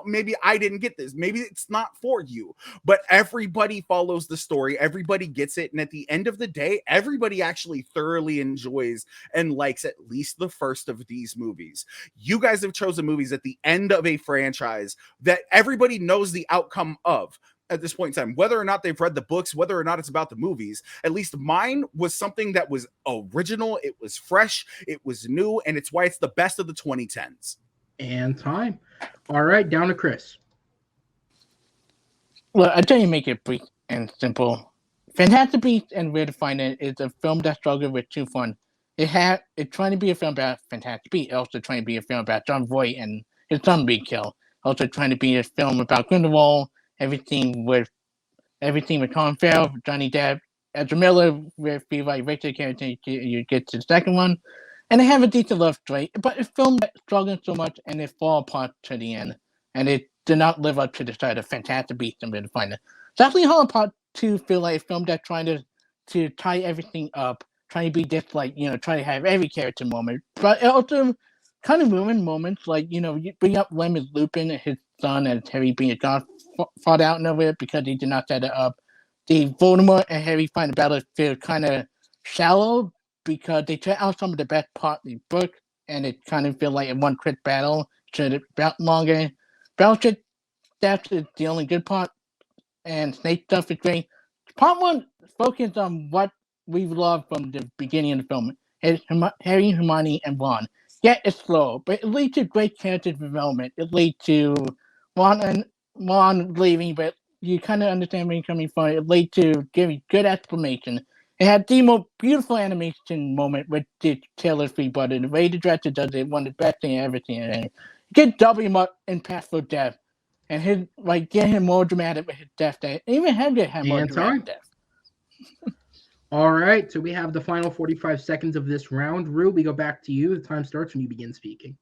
maybe I didn't get this. Maybe it's not for you. But everybody follows the story. Everybody gets it. And at the end of the day, everybody actually thoroughly enjoys and likes at least the first of these movies. You guys have chosen movies at the end of a franchise that everybody knows the outcome of at this point in time, whether or not they've read the books, whether or not it's about the movies. At least mine was something that was original, it was fresh, it was new, and it's why it's the best of the 2010s. And time. All right, down to Chris. Well, I'll tell you, make it brief and simple. Fantastic Beasts and Where to Find It is a film that struggled with two fun. It's trying to be a film about Fantastic Beasts, also trying to be a film about John Voight and his son being killed. Also trying to be a film about Grindelwald, everything with Colin Farrell, Johnny Depp, Ezra Miller, with like Richard character. You get to the second one, and they have a decent love story, but a film that struggles so much and it fall apart to the end, and it did not live up to the start of Fantastic Beasts and Where to Find It. Definitely Hard Part 2 feel like a film that trying to tie everything up, trying to be just like, try to have every character moment, but it also kind of ruined moments like, you bring up Remus Lupin and his son as Harry being gone fought out nowhere because he did not set it up. The Voldemort and Harry final battle feel kind of shallow because they took out some of the best part of the book, and it kind of feel like a one quick battle should have been longer. Battleship Death is the only good part, and Snape stuff is great. Part 1 focused on what we've loved from the beginning of the film. It's Harry, Hermione, and Ron. Yeah, it's slow, but it leads to great character development. It leads to Ron leaving, but you kind of understand where you're coming from. It leads to giving good explanation. It had the most beautiful animation moment with the Taylor Free Brother. The way the director does it, one of the best things I've ever seen. And get W up in Path for Death, and get him more dramatic with his death. Even Hedwig had more dramatic death. All right, so we have the final 45 seconds of this round. Rue, we go back to you. The time starts when you begin speaking.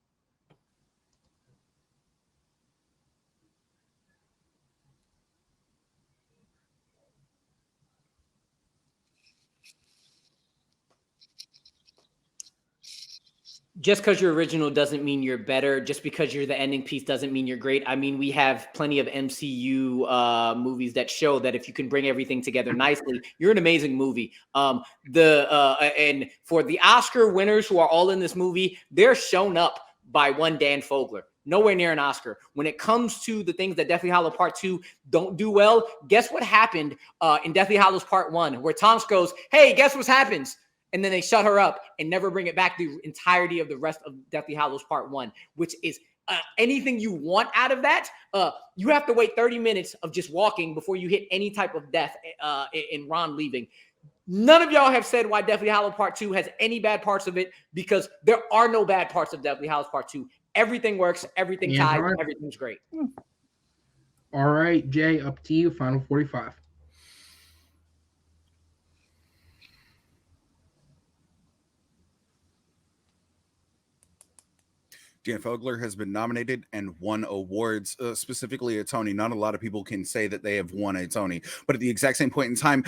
Just because you're original doesn't mean you're better. Just because you're the ending piece doesn't mean you're great. I mean, we have plenty of MCU movies that show that if you can bring everything together nicely, you're an amazing movie. And for the Oscar winners who are all in this movie, they're shown up by one Dan Fogler. Nowhere near an Oscar. When it comes to the things that Deathly Hallows Part 2 don't do well, guess what happened in Deathly Hallows Part 1, where Tonks goes, hey, guess what happens? And then they shut her up and never bring it back the entirety of the rest of Deathly Hallows Part 1, which is anything you want out of that. You have to wait 30 minutes of just walking before you hit any type of death in Ron leaving. None of y'all have said why Deathly Hallows Part 2 has any bad parts of it, because there are no bad parts of Deathly Hallows Part 2. Everything works, everything ties, everything's great. All right, Jay, up to you, final 45. Dan Fogler has been nominated and won awards, specifically a Tony. Not a lot of people can say that they have won a Tony, but at the exact same point in time,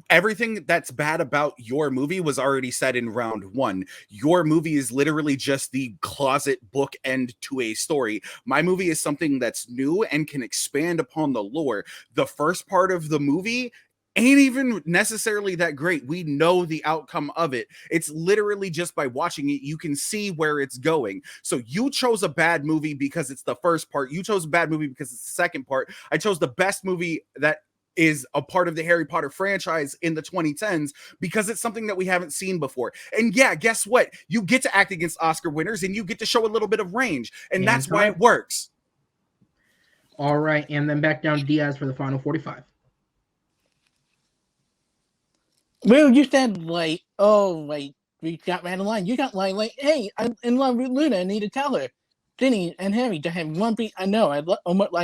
everything that's bad about your movie was already said in round 1. Your movie is literally just the closet bookend to a story. My movie is something that's new and can expand upon the lore. The first part of the movie ain't even necessarily that great. We know the outcome of it. It's literally just by watching it, you can see where it's going. So you chose a bad movie because it's the first part. You chose a bad movie because it's the second part. I chose the best movie that is a part of the Harry Potter franchise in the 2010s because it's something that we haven't seen before. And yeah, guess what? You get to act against Oscar winners and you get to show a little bit of range. And that's why it works. All right. And then back down to Diaz for the final 45. Well, you said we got ran a line. You got like, hey, I'm in love with Luna. I need to tell her. Ginny and Harry to have one beat. I know. I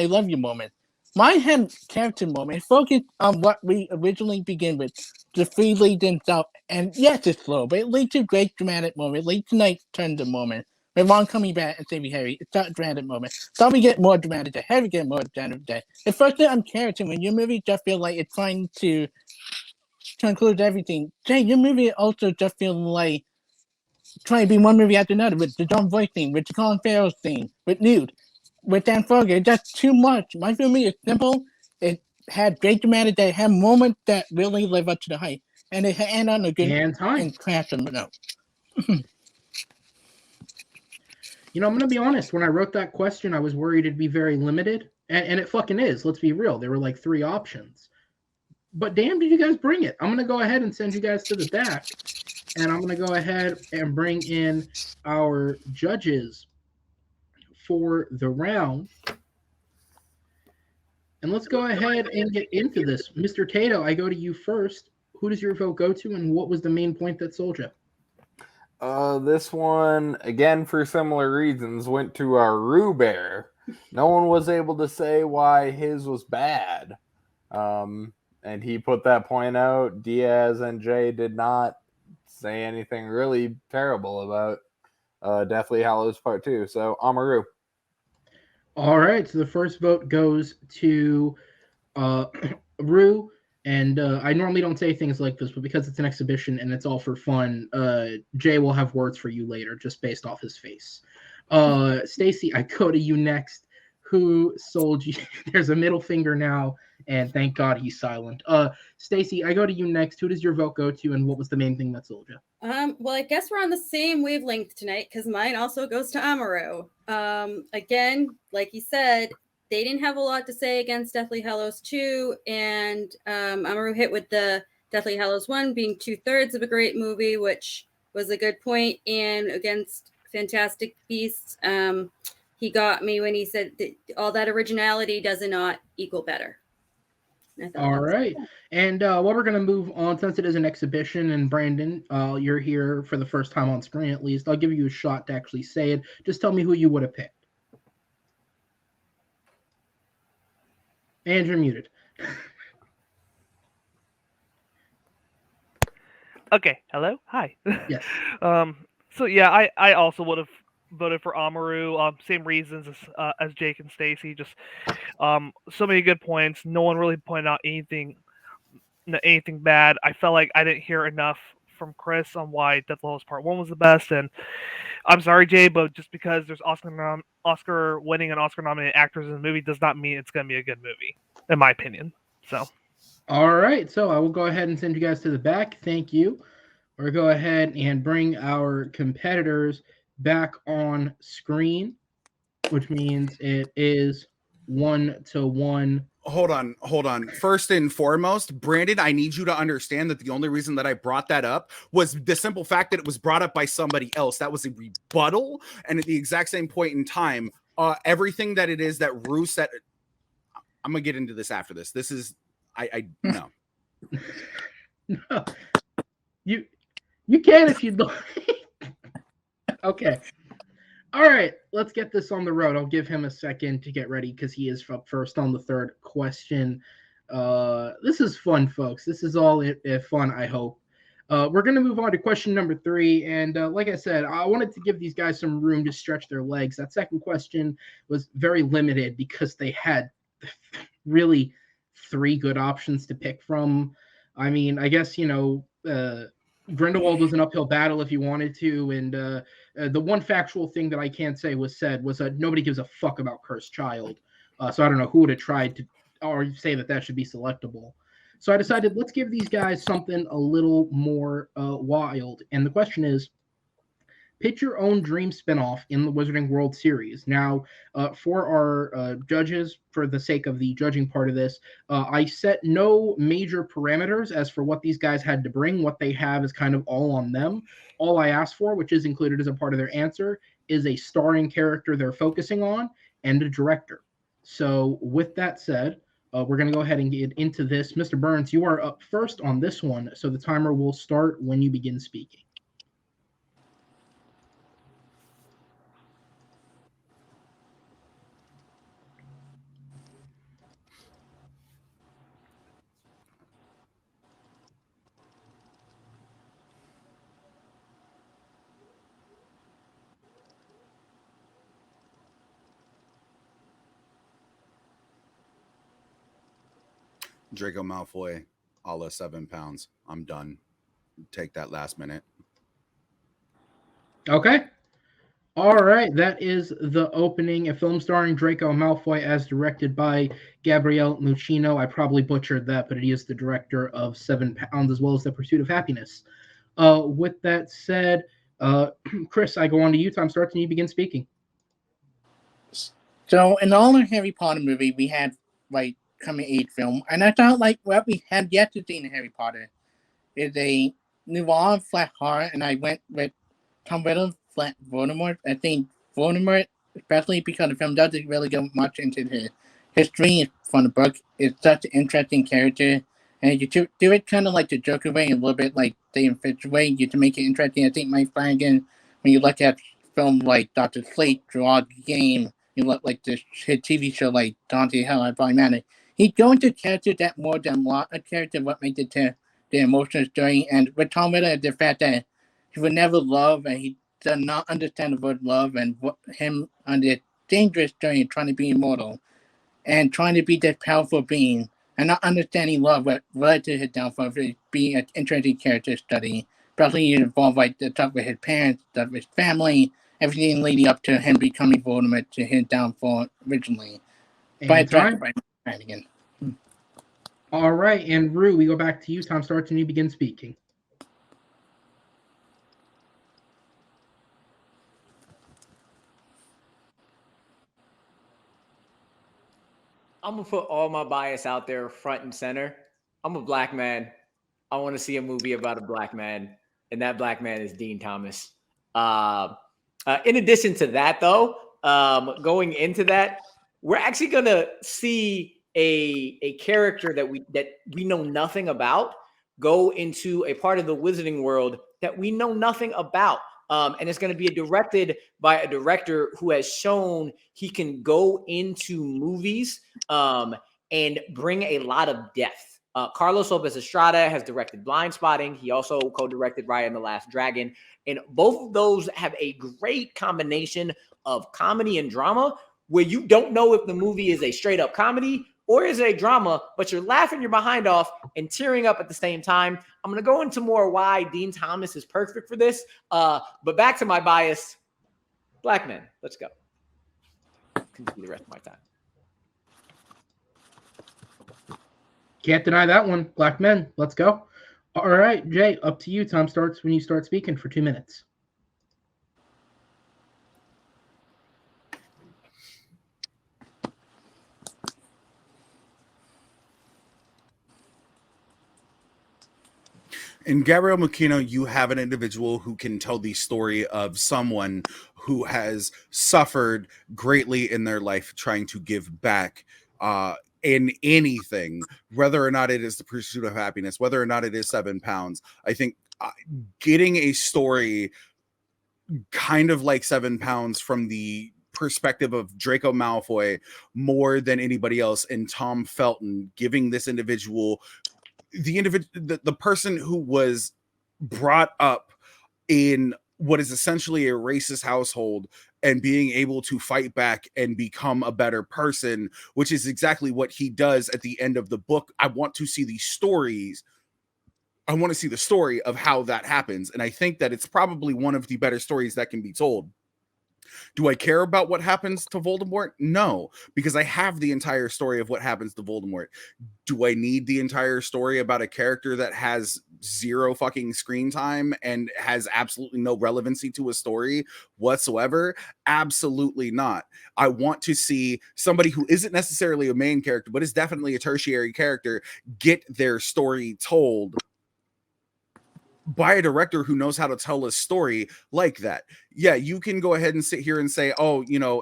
love you moment. Mine had character moment. Focused on what we originally begin with. The three leads themselves. And yes, it's slow, but it leads to a great dramatic moment. It leads to night turn the moment. With Ron coming back and saving Harry, it's not a dramatic moment. So we get more dramatic. Harry get more dramatic. It's first on character when your movie just feel like it's trying to include everything. Jay, your movie also just feels like trying to be one movie after another with the John voice theme, with the Colin Farrell theme, with Nude, with Dan Fogler. That's too much. My movie is simple. It had great dramatic. It had moments that really live up to the hype, and it had on a good And time. and crash them. No. You know, I'm gonna be honest. When I wrote that question, I was worried it'd be very limited, and it fucking is. Let's be real. There were like 3 options, but damn, did you guys bring it? I'm gonna go ahead and send you guys to the back, and I'm gonna go ahead and bring in our judges for the round, and let's go ahead and get into this. Mr. Tato, I go to you first. Who does your vote go to, and what was the main point that sold you? This one, again, for similar reasons, went to our Rue Bear. No one was able to say why his was bad. And he put that point out. Diaz and Jay did not say anything really terrible about Deathly Hallows Part 2. So, Amaru. All right, so the first vote goes to Rue. And I normally don't say things like this, but because it's an exhibition and it's all for fun, Jay will have words for you later, just based off his face. Stacy, I go to you next. Who sold you? There's a middle finger now, and thank God he's silent. Stacy, I go to you next. Who does your vote go to, and what was the main thing that sold you? Well, I guess we're on the same wavelength tonight because mine also goes to Amaru. Again, like he said, they didn't have a lot to say against Deathly Hallows 2, and Amaru hit with the Deathly Hallows 1 being 2/3 of a great movie, which was a good point. And against Fantastic Beasts, he got me when he said that all that originality does not equal better. All right. And well, we're going to move on since it is an exhibition. And Brandon, you're here for the first time on screen, at least. I'll give you a shot to actually say it. Just tell me who you would have picked. And you're muted. Okay. Hello. Hi. Yes. So yeah, I also would have voted for Amaru. Same reasons as Jake and Stacy. Just so many good points. No one really pointed out anything bad. I felt like I didn't hear enough from Chris on why Death Hallows Part 1 was the best. And I'm sorry, Jay, but just because there's Oscar winning and Oscar nominated actors in the movie does not mean it's going to be a good movie, in my opinion. So. All right. So I will go ahead and send you guys to the back. Thank you. Or go ahead and bring our competitors back on screen, which means it is 1-1. Hold on. First and foremost, Brandon, I need you to understand that the only reason that I brought that up was the simple fact that it was brought up by somebody else. That was a rebuttal. And at the exact same point in time, everything that it is that Rue said, I'm going to get into this after this. This is, no. No. You can if you'd like. Okay. All right, let's get this on the road. I'll give him a second to get ready because he is up first on the third question. This is fun, folks. This is all fun, I hope. We're going to move on to question number 3. And like I said, I wanted to give these guys some room to stretch their legs. That second question was very limited because they had really 3 good options to pick from. I mean, I guess, Grindelwald was an uphill battle if you wanted to, and the one factual thing that I can't say was that nobody gives a fuck about Cursed Child. So I don't know who would have tried to or say that should be selectable. So I decided let's give these guys something a little more wild. And the question is, pitch your own dream spinoff in the Wizarding World Series. Now, for our judges, for the sake of the judging part of this, I set no major parameters as for what these guys had to bring. What they have is kind of all on them. All I asked for, which is included as a part of their answer, is a starring character they're focusing on and a director. So with that said, we're going to go ahead and get into this. Mr. Burnz, you are up first on this one, so the timer will start when you begin speaking. Draco Malfoy, a la 7 pounds. I'm done. Take that last minute. Okay. All right, that is the opening, a film starring Draco Malfoy as directed by Gabriele Muccino. I probably butchered that, but he is the director of 7 Pounds as well as The Pursuit of Happiness. With that said, Chris, I go on to you. Time starts and you begin speaking. So in all the Harry Potter movie, we had like coming age film, and I thought like what we had yet to see in Harry Potter is a noir flat horror, and I went with Tom Riddle flat Voldemort. I think Voldemort, especially because the film doesn't really go much into the history from the book, is such an interesting character, and you do it kind of like the Joker way, a little bit like the Fincher way, you to make it interesting. I think Mike Flanagan, when you look at film like Doctor Slate, Draw Game, you look like the hit TV show like Dante Hell at Problematic. He go into characters that more than a lot of characters what makes it to the emotional story, and with Tom Riddle, the fact that he would never love and he does not understand the word love, and what him on the dangerous journey trying to be immortal and trying to be that powerful being and not understanding love what led to his downfall for being an interesting character study. Especially involved like the stuff with his parents, stuff with his family, everything leading up to him becoming Voldemort to his downfall originally. By And time. directed by Flanagan. All right, and Rue, we go back to you. Time starts and you begin speaking. I'm gonna put all my bias out there front and center. I'm a black man. I want to see a movie about a black man, and that black man is Dean Thomas. In addition to that, though, going into that, we're actually gonna see a character that we know nothing about go into a part of the wizarding world that we know nothing about. And it's going to be directed by a director who has shown he can go into movies and bring a lot of depth. Carlos Lopez Estrada has directed Blind Spotting. He also co-directed Raya and the Last Dragon. And both of those have a great combination of comedy and drama where you don't know if the movie is a straight up comedy or is it a drama, but you're laughing your behind off and tearing up at the same time. I'm going to go into more why Dean Thomas is perfect for this. But back to my bias, black men. Let's go. Continue the rest of my time. Can't deny that one. Black men. Let's go. All right, Jay, up to you. Time starts when you start speaking for 2 minutes. In Gabrielle Muccino, you have an individual who can tell the story of someone who has suffered greatly in their life trying to give back in anything, whether or not it is The Pursuit of Happiness, whether or not it is 7 Pounds. I think getting a story kind of like 7 Pounds from the perspective of Draco Malfoy more than anybody else, and Tom Felton giving this individual the person who was brought up in what is essentially a racist household and being able to fight back and become a better person, which is exactly what he does at the end of the book. I want to see these stories. I want to see the story of how that happens. And I think that it's probably one of the better stories that can be told. Do I care about what happens to Voldemort? No, because I have the entire story of what happens to Voldemort. Do I need the entire story about a character that has zero fucking screen time and has absolutely no relevancy to a story whatsoever? Absolutely not. I want to see somebody who isn't necessarily a main character, but is definitely a tertiary character get their story told by a director who knows how to tell a story like that. Yeah, you can go ahead and sit here and say, oh, you know,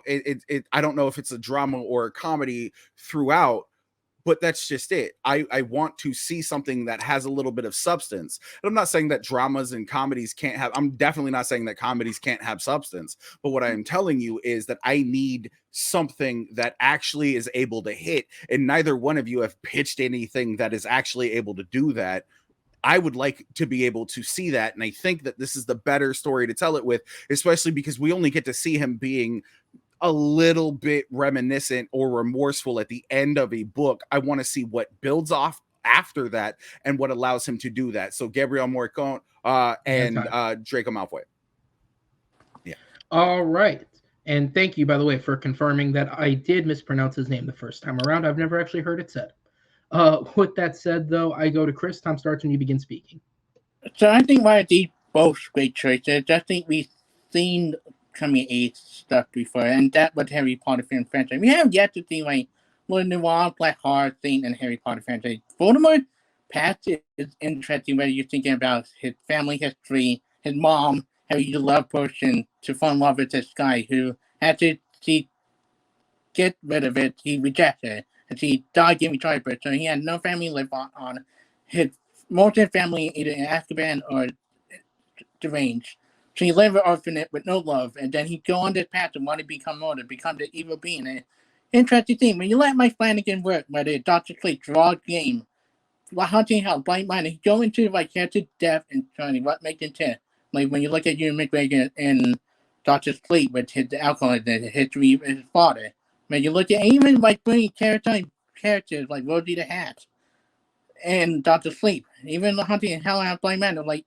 I don't know if it's a drama or a comedy throughout, but that's just it. I want to see something that has a little bit of substance. And I'm not saying that dramas and comedies can't have, I'm definitely not saying that comedies can't have substance, but what I am telling you is that I need something that actually is able to hit, and neither one of you have pitched anything that is actually able to do that. I would like to be able to see that. And I think that this is the better story to tell it with, especially because we only get to see him being a little bit reminiscent or remorseful at the end of a book. I want to see what builds off after that and what allows him to do that. So Gabrielle Morricone and Draco Malfoy. All right. And thank you, by the way, for confirming that I did mispronounce his name the first time around. I've never actually heard it said. With that said, though, I go to Chris. Time starts when you begin speaking. So I think why these both great choices. I think we've seen coming age stuff before, and that was Harry Potter film franchise. We have yet to see like more noir, black horror thing in Harry Potter franchise. Voldemort past is interesting whether you're thinking about his family history, his mom, how he love person to fall in love with this guy who had to see get rid of it, he rejected it. And he died giving childbirth, so he had no family to live on. His most of his family either in Azkaban or deranged. So he lived an orphanage with no love, and then he go on this path and want to become mortal, become the evil being. And interesting thing, when you let Mike Flanagan work, whether it's Dr. Sleep, draw a game, hunting hell, blind mind, he go into like cancer, death, and trying what makes it tick. Like when you look at Ewan McGregor and Dr. Sleep with his alcoholism, the history of his father. When you look at even like bringing characters like Rosie the Hat and Dr. Sleep, even the hunting and hell out of blind man, like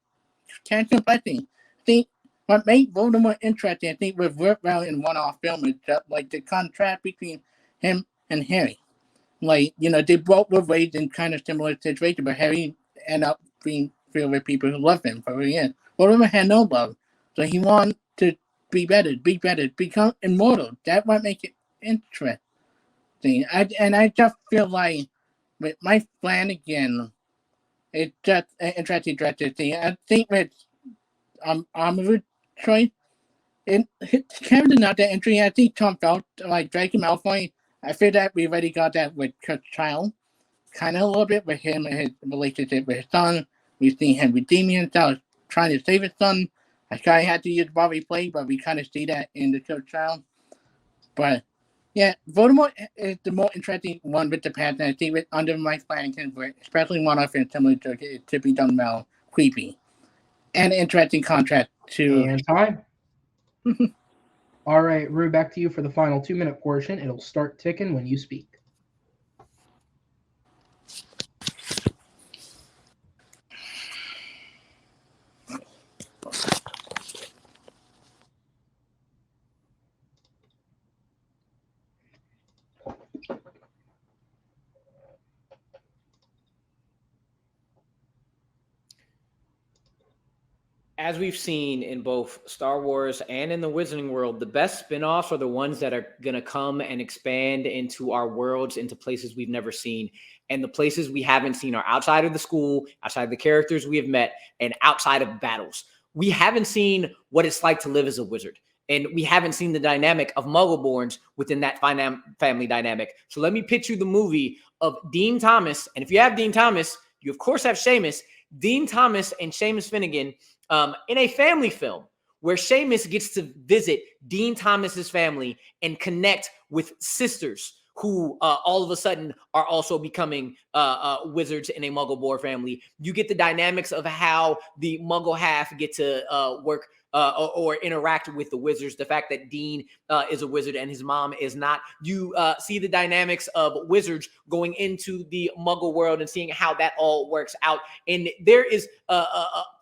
cancer blessing. I think what made Voldemort interesting, I think, with work well in one-off film is just like the contrast between him and Harry. Like, you know, they both were raised in kind of similar situations, but Harry ended up being filled with people who love him for who he is. Voldemort had no love, so he wanted to be better, become immortal. That's what makes it interesting. I just feel like with Mike Flanagan, it's just an interesting thing. I think with Amaru choice, his character not that interesting. I think Tom felt like Draco Malfoy. I feel that we already got that with Kurt Child, kind of a little bit with him and his relationship with his son. We've seen him redeeming himself, trying to save his son. I kind of had to use Bobby Play, but we kind of see that in the Kurt Child. But yeah, Voldemort is the more interesting one with the past, and I think with under Mike Flanagan, especially one of his similar to it to be done well, creepy, and an interesting contrast to. And time. All right, Rue, back to you for the final 2-minute portion. It'll start ticking when you speak. As we've seen in both Star Wars and in the Wizarding world, the best spin-offs are the ones that are going to come and expand into our worlds, into places we've never seen. And the places we haven't seen are outside of the school, outside of the characters we have met, and outside of battles. We haven't seen what it's like to live as a wizard. And we haven't seen the dynamic of Muggleborns within that family dynamic. So let me pitch you the movie of Dean Thomas. And if you have Dean Thomas, you of course have Seamus. Dean Thomas and Seamus Finnegan in a family film where Seamus gets to visit Dean Thomas's family and connect with sisters who all of a sudden are also becoming wizards in a Muggle-born family. You get the dynamics of how the Muggle half get to work or interact with the wizards. The fact that Dean is a wizard and his mom is not. You see the dynamics of wizards going into the Muggle world and seeing how that all works out. And there is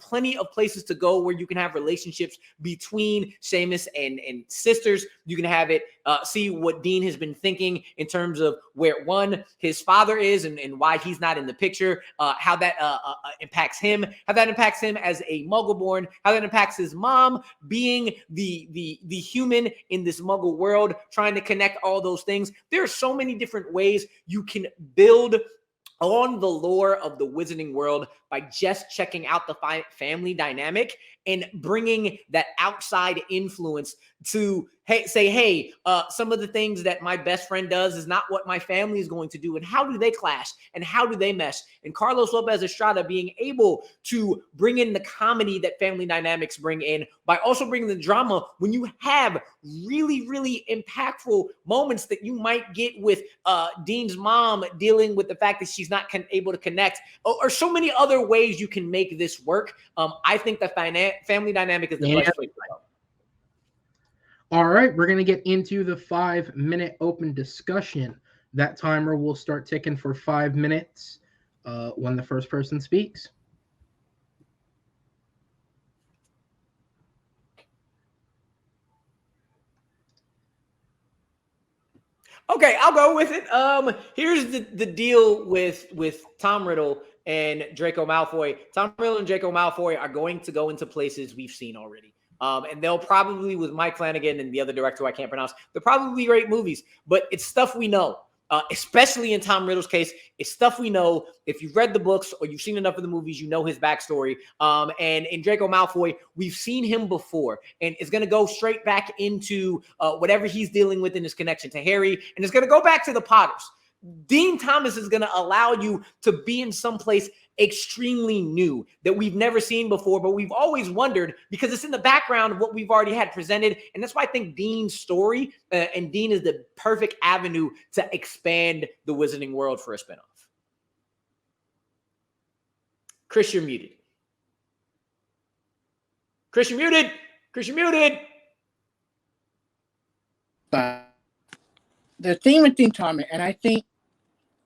plenty of places to go where you can have relationships between Seamus and sisters. You can have it see what Dean has been thinking in terms of where, one, his father is and why he's not in the picture, how that impacts him, how that impacts him as a Muggle-born, how that impacts his mom being the human in this Muggle world, trying to connect all those things. There are so many different ways you can build on the lore of the Wizarding world by just checking out the family dynamic and bringing that outside influence to say, some of the things that my best friend does is not what my family is going to do. And how do they clash? And how do they mesh? And Carlos Lopez Estrada being able to bring in the comedy that family dynamics bring in by also bringing the drama when you have really, really impactful moments that you might get with Dean's mom dealing with the fact that she's not able to connect, or so many other ways you can make this work. I think the family dynamic is the best way to go. All right, we're going to get into the 5-minute open discussion. That timer will start ticking for 5 minutes when the first person speaks. Okay, I'll go with it. Here's the deal with Tom Riddle and Draco Malfoy. Tom Riddle and Draco Malfoy are going to go into places we've seen already. And they'll probably, with Mike Flanagan and the other director who I can't pronounce, they're probably great movies, but it's stuff we know. Especially in Tom Riddle's case, it's stuff we know. If you've read the books or you've seen enough of the movies, you know his backstory. And in Draco Malfoy, we've seen him before, and it's going to go straight back into whatever he's dealing with in his connection to Harry, and it's going to go back to the Potters. Dean Thomas is going to allow you to be in some place extremely new that we've never seen before, but we've always wondered because it's in the background of what we've already had presented. And that's why I think Dean's story and Dean is the perfect avenue to expand the Wizarding World for a spinoff. Chris, you're muted. Chris, you're muted. Chris, you're muted. The theme with Dean Thomas, and I think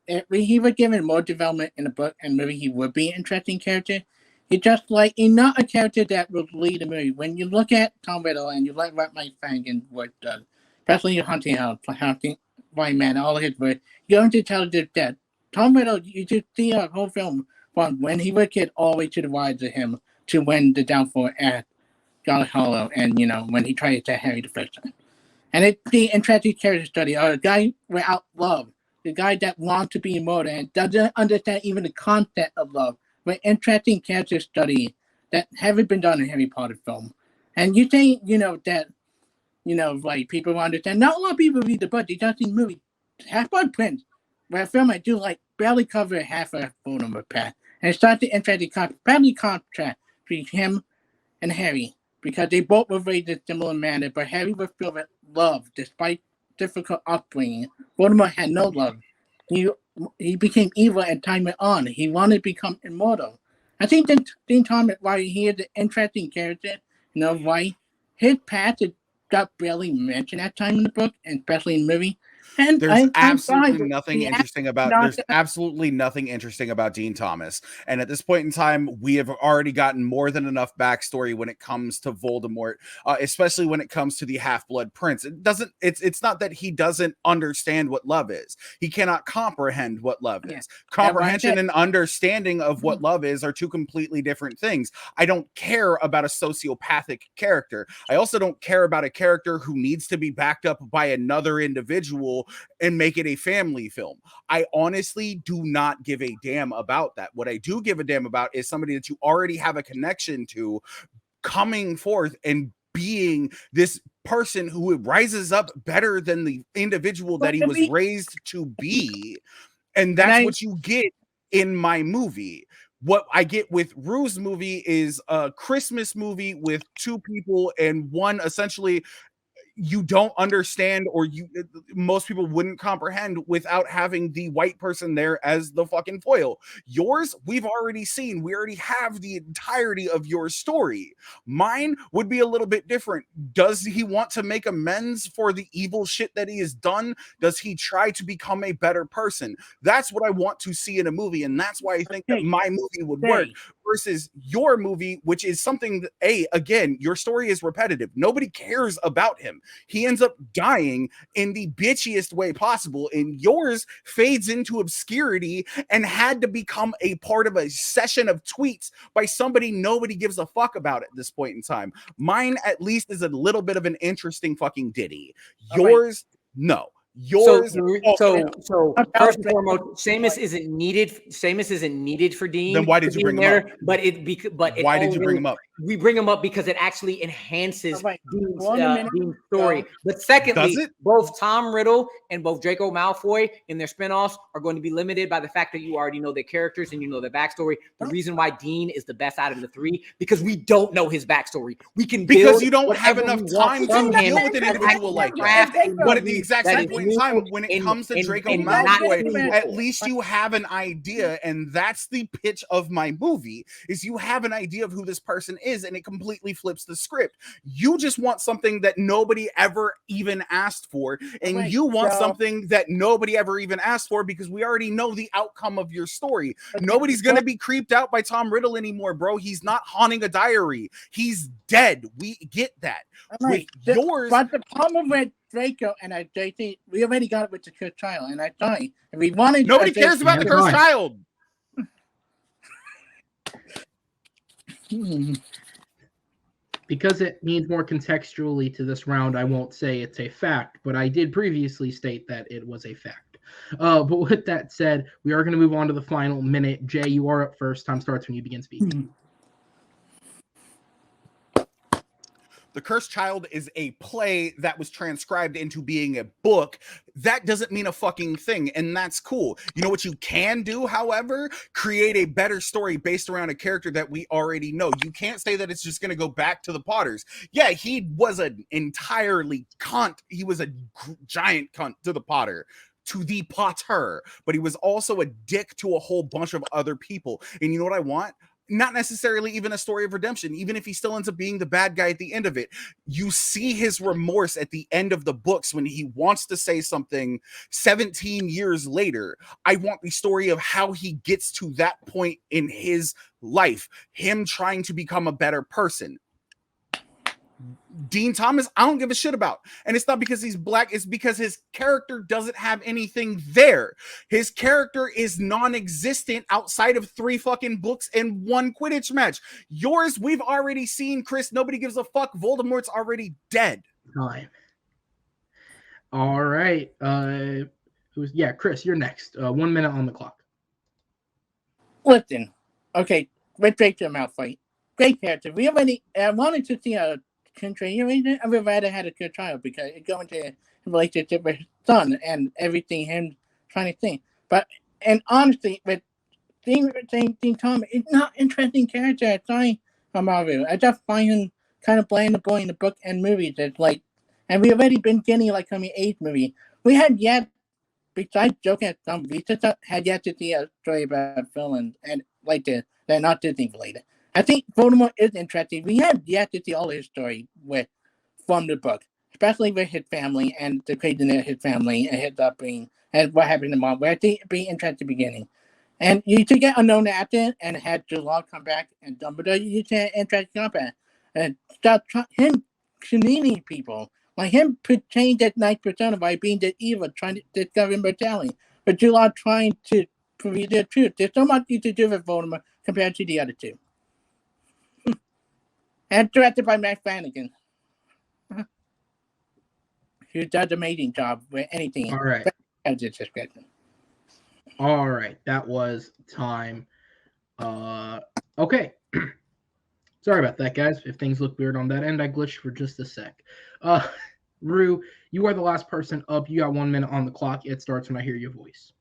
if he were given more development in the book and maybe he would be an interesting character. He's just like he's not a character that will lead a movie. When you look at Tom Riddle and you look at Mike Flanagan what does, especially Hunting House, Hunting White Man, all of his work, you're going to tell you that Tom Riddle, you just see a whole film from when he was a kid all the way to the rise of him to when the downfall at Gully Hollow and when he tried to attack Harry the first time. And it's the interesting character study of a guy without love. The guy that wants to be immortal and doesn't understand even the concept of love, but interesting character study that haven't been done in Harry Potter film. And you think, that, like people understand. Not a lot of people read the book, they just see the movie. Half-Blood Prince, where a film I do like barely cover half a Voldemort path. And it starts to interesting contrast between him and Harry, because they both were raised in a similar manner, but Harry was filled with love despite difficult upbringing. Voldemort had no love. He became evil as time went on. He wanted to become immortal. I think that Dean Thomas, why he is an interesting character, why his past got barely mentioned at time in the book, and especially in the movie. And there's absolutely nothing interesting about Dean Thomas. And at this point in time, we have already gotten more than enough backstory when it comes to Voldemort, especially when it comes to the Half-Blood Prince. It's not that he doesn't understand what love is. He cannot comprehend what love is. Comprehension and understanding of what love is are two completely different things. I don't care about a sociopathic character. I also don't care about a character who needs to be backed up by another individual and make it a family film. I honestly do not give a damn about that. What I do give a damn about is somebody that you already have a connection to coming forth and being this person who rises up better than the individual that he was raised to be. And that's what you get in my movie. What I get with Rue's movie is a Christmas movie with two people and one essentially you don't understand, or most people wouldn't comprehend without having the white person there as the fucking foil. Yours, we've already seen. We already have the entirety of your story. Mine would be a little bit different. Does he want to make amends for the evil shit that he has done? Does he try to become a better person? That's what I want to see in a movie, and that's why I think that my movie would work versus your movie, which is something that, again, your story is repetitive. Nobody cares about him. He ends up dying in the bitchiest way possible, and yours fades into obscurity and had to become a part of a session of tweets by somebody nobody gives a fuck about at this point in time. Mine, at least, is a little bit of an interesting fucking ditty. Yours, no. Yours. So first and foremost, Seamus isn't needed for Dean. Then why did you bring him up? Why did you bring him up? We bring him up because it actually enhances Dean's story. But secondly, both Tom Riddle and both Draco Malfoy in their spinoffs are going to be limited by the fact that you already know their characters and you know their backstory. The reation why Dean is the best out of the three, because we don't know his backstory. We can because you don't have enough time to deal with an individual like that. But at the exact same point in time, when it comes to Draco Malfoy, at least you have an idea, and that's the pitch of my movie, is you have an idea of who this person is, and it completely flips the script. You just want something that nobody ever even asked for, and Right, you want so- something that nobody ever even asked for because we already know the outcome of your story. Okay, Nobody's going to be creeped out by Tom Riddle anymore, bro. He's not haunting a diary. He's dead. We get that. Right. With yours, But the problem with Draco and JT, we already got it with the cursed child, and I thought if we wanted nobody cares about the Never cursed mind. child. Because it means more contextually to this round, I won't say it's a fact, but I did previously state that it was a fact. But with that said, we are going to move on to the final minute. Jay, you are up first. Time starts when you begin speaking. The Cursed Child is a play that was transcribed into being a book. That doesn't mean a fucking thing, and that's cool. You know what you can do, however? Create a better story based around a character that we already know. You can't say that it's just going to go back to the Potters. Yeah, he was an entirely cunt. He was a giant cunt to the Potter. To the Potter. But he was also a dick to a whole bunch of other people. And you know what I want? Not necessarily even a story of redemption, even if he still ends up being the bad guy at the end of it. You see his remorse at the end of the books when he wants to say something 17 years later. I want the story of how he gets to that point in his life, him trying to become a better person. Dean Thomas, I don't give a shit about. And it's not because he's black, it's because his character doesn't have anything there. His character is non-existent outside of 3 fucking books and 1 Quidditch match. Yours, we've already seen, Chris. Nobody gives a fuck. Voldemort's already dead. Time. All right. Chris, you're next. 1 minute on the clock. Listen, okay, with Draco Malfoy, great character. We already wanted to see a continuation. I would rather had a good child because it go into a relationship with his son and everything him trying to think. But and honestly, with Dean Tom, it's not interesting character. Sorry, Amaru. I just find him kind of bland boy in the book and movies. It's like, and we already been getting like coming age movie. We had yet, besides joking at some, we just had yet to see a story about villains and like this. They're not Disney related. I think Voldemort is interesting. We have yet to see all his story from the book, especially with his family and the craziness of his family and his upbringing and what happened to mom. Where I think it'd be interesting at the beginning. And you should get Unknown Actor and had Jalal come back and Dumbledore. You should have interesting combat and stop him chenini people. Like him portraying that nice persona by being the evil, trying to discover immortality. But Jalal trying to prove the truth. There's so much you to do with Voldemort compared to the other two. And directed by Matt Flanagan. Who does an amazing job with anything. All right. As it's description. All right. That was time. Okay. Sorry about that, guys. If things look weird on that end, I glitched for just a sec. Rue, you are the last person up. You got 1 minute on the clock. It starts when I hear your voice.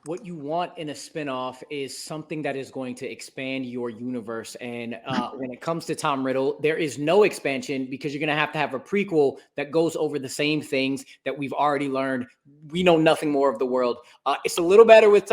What you want in a spinoff is something that is going to expand your universe. And when it comes to Tom Riddle, there is no expansion because you're going to have a prequel that goes over the same things that we've already learned. We know nothing more of the world. It's a little better with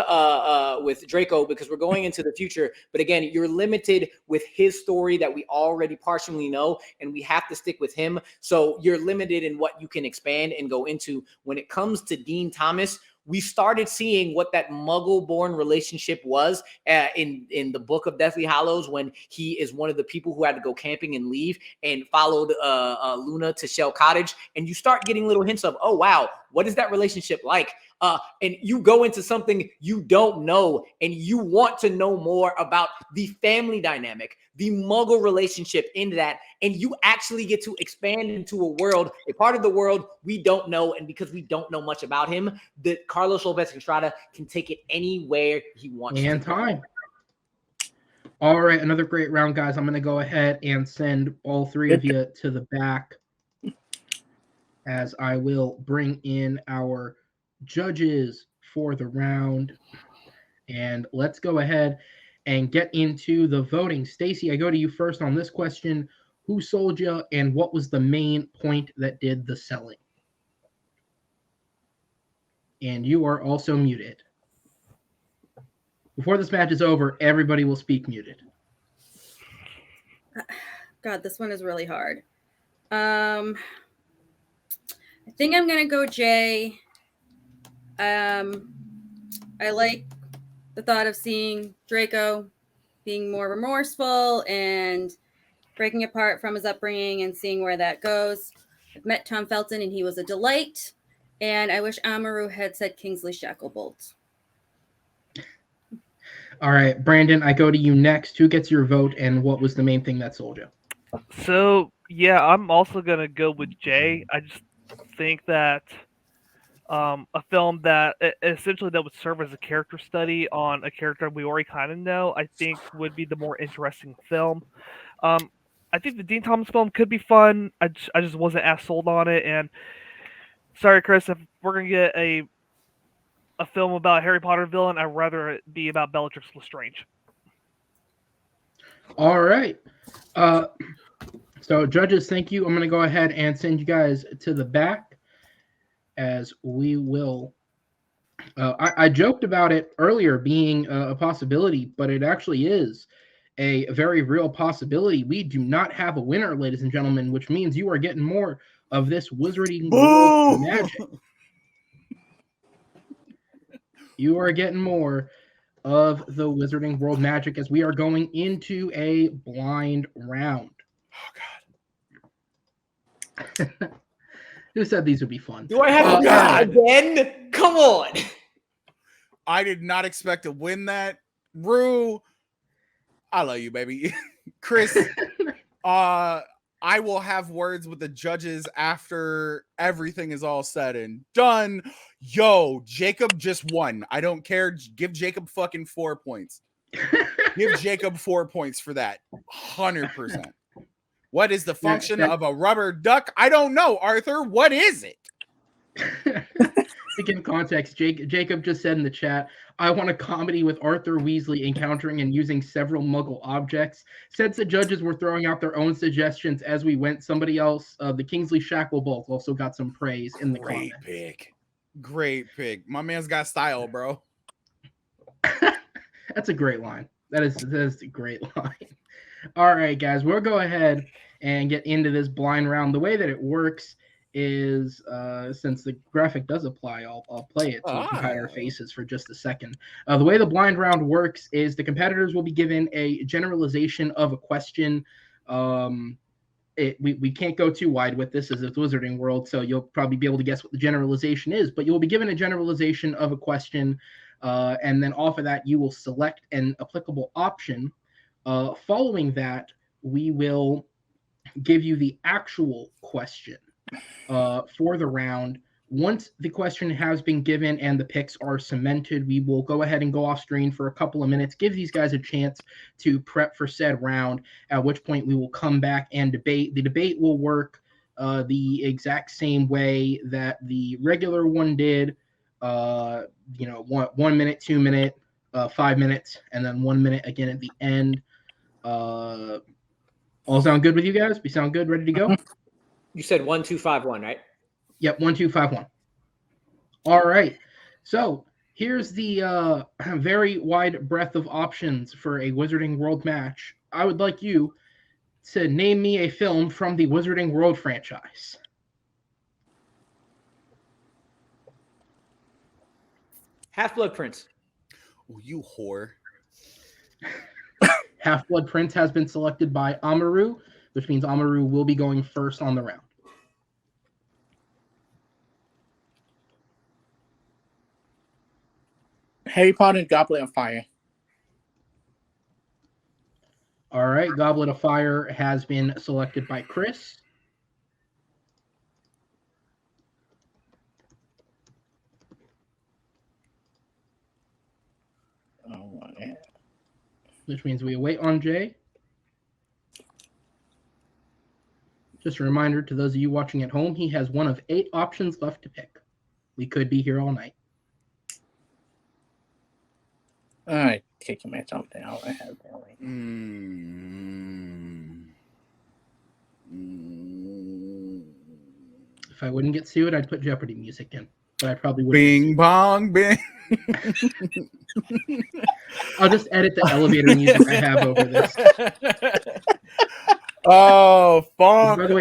Draco because we're going into the future. But again, you're limited with his story that we already partially know, and we have to stick with him. So you're limited in what you can expand and go into. When it comes to Dean Thomas, we started seeing what that muggle-born relationship was in the Book of Deathly Hallows when he is one of the people who had to go camping and leave and followed Luna to Shell Cottage. And you start getting little hints of, oh, wow, what is that relationship like? And you go into something you don't know and you want to know more about the family dynamic, the muggle relationship in that, and you actually get to expand into a world, a part of the world we don't know. And because we don't know much about him, that Carlos Lopez Estrada can take it anywhere he wants. And time. All right, another great round, guys. I'm going to go ahead and send all 3 of you to the back as I will bring in our judges for the round. And let's go ahead and get into the voting. Stacy, I go to you first on this question. who sold you, and what was the main point that did the selling. And you are also muted. Before this match is over, everybody will speak muted. God, this one is really hard. I think I'm gonna go Jay. I like the thought of seeing Draco being more remorseful and breaking apart from his upbringing and seeing where that goes. I've met Tom Felton and he was a delight. And I wish Amaru had said Kingsley Shacklebolt. All right, Brandon, I go to you next. Who gets your vote, and what was the main thing that sold you? So yeah, I'm also gonna go with Jay. I just think that a film that essentially that would serve as a character study on a character we already kind of know, I think would be the more interesting film. I think the Dean Thomas film could be fun. I just wasn't as sold on it. And sorry, Chris, if we're gonna get a film about a Harry Potter villain, I'd rather it be about Bellatrix Lestrange. All right. So, judges, thank you. I'm going to go ahead and send you guys to the back as we will. I joked about it earlier being a possibility, but it actually is a very real possibility. We do not have a winner, ladies and gentlemen, which means you are getting more of this Wizarding World magic. You are getting more of the Wizarding World magic as we are going into a blind round. Oh, God. Who said these would be fun? Do I have to do it again? Come on. I did not expect to win that. Rue, I love you, baby. Chris, I will have words with the judges after everything is all said and done. Yo, Jacob just won. I don't care. Give Jacob fucking 4 points. Give Jacob 4 points for that. 100%. What is the function of a rubber duck? I don't know, Arthur. What is it? To give context, Jacob just said in the chat, I want a comedy with Arthur Weasley encountering and using several Muggle objects. Since the judges were throwing out their own suggestions as we went, somebody else, the Kingsley Shacklebolt, also got some praise in the comments. Great pick. My man's got style, bro. That's a great line. That is a great line. All right, guys, we'll go ahead and get into this blind round. The way that it works is, since the graphic does apply, I'll play it so we can hide our faces for just a second. The way the blind round works is the competitors will be given a generalization of a question. We can't go too wide with this as it's Wizarding World, so you'll probably be able to guess what the generalization is, but you'll be given a generalization of a question, and then off of that, you will select an applicable option. Following that, we will give you the actual question for the round. Once the question has been given and the picks are cemented, we will go ahead and go off screen for a couple of minutes, give these guys a chance to prep for said round, at which point we will come back and debate. The debate will work the exact same way that the regular one did. 1 minute, 2 minute, 5 minutes, and then 1 minute again at the end. All sound good with you guys? We sound good, ready to go? You said 1, 2, 5, 1, right? Yep, 1, 2, 5, 1. All right. So here's the very wide breadth of options for a Wizarding World match. I would like you to name me a film from the Wizarding World franchise. Half-Blood Prince. Oh, you whore. Half-Blood Prince has been selected by Amaru, which means Amaru will be going first on the round. Harry Potter and Goblet of Fire. All right, Goblet of Fire has been selected by Chris. Oh, yeah. Which means we wait on Jay. Just a reminder to those of you watching at home, he has one of 8 options left to pick. We could be here all night. All right, kicking my something out. I have If I wouldn't get sued, I'd put Jeopardy music in, but I probably wouldn't. Bing bong bing. I'll just edit the elevator music I have over this. Oh, fuck. By the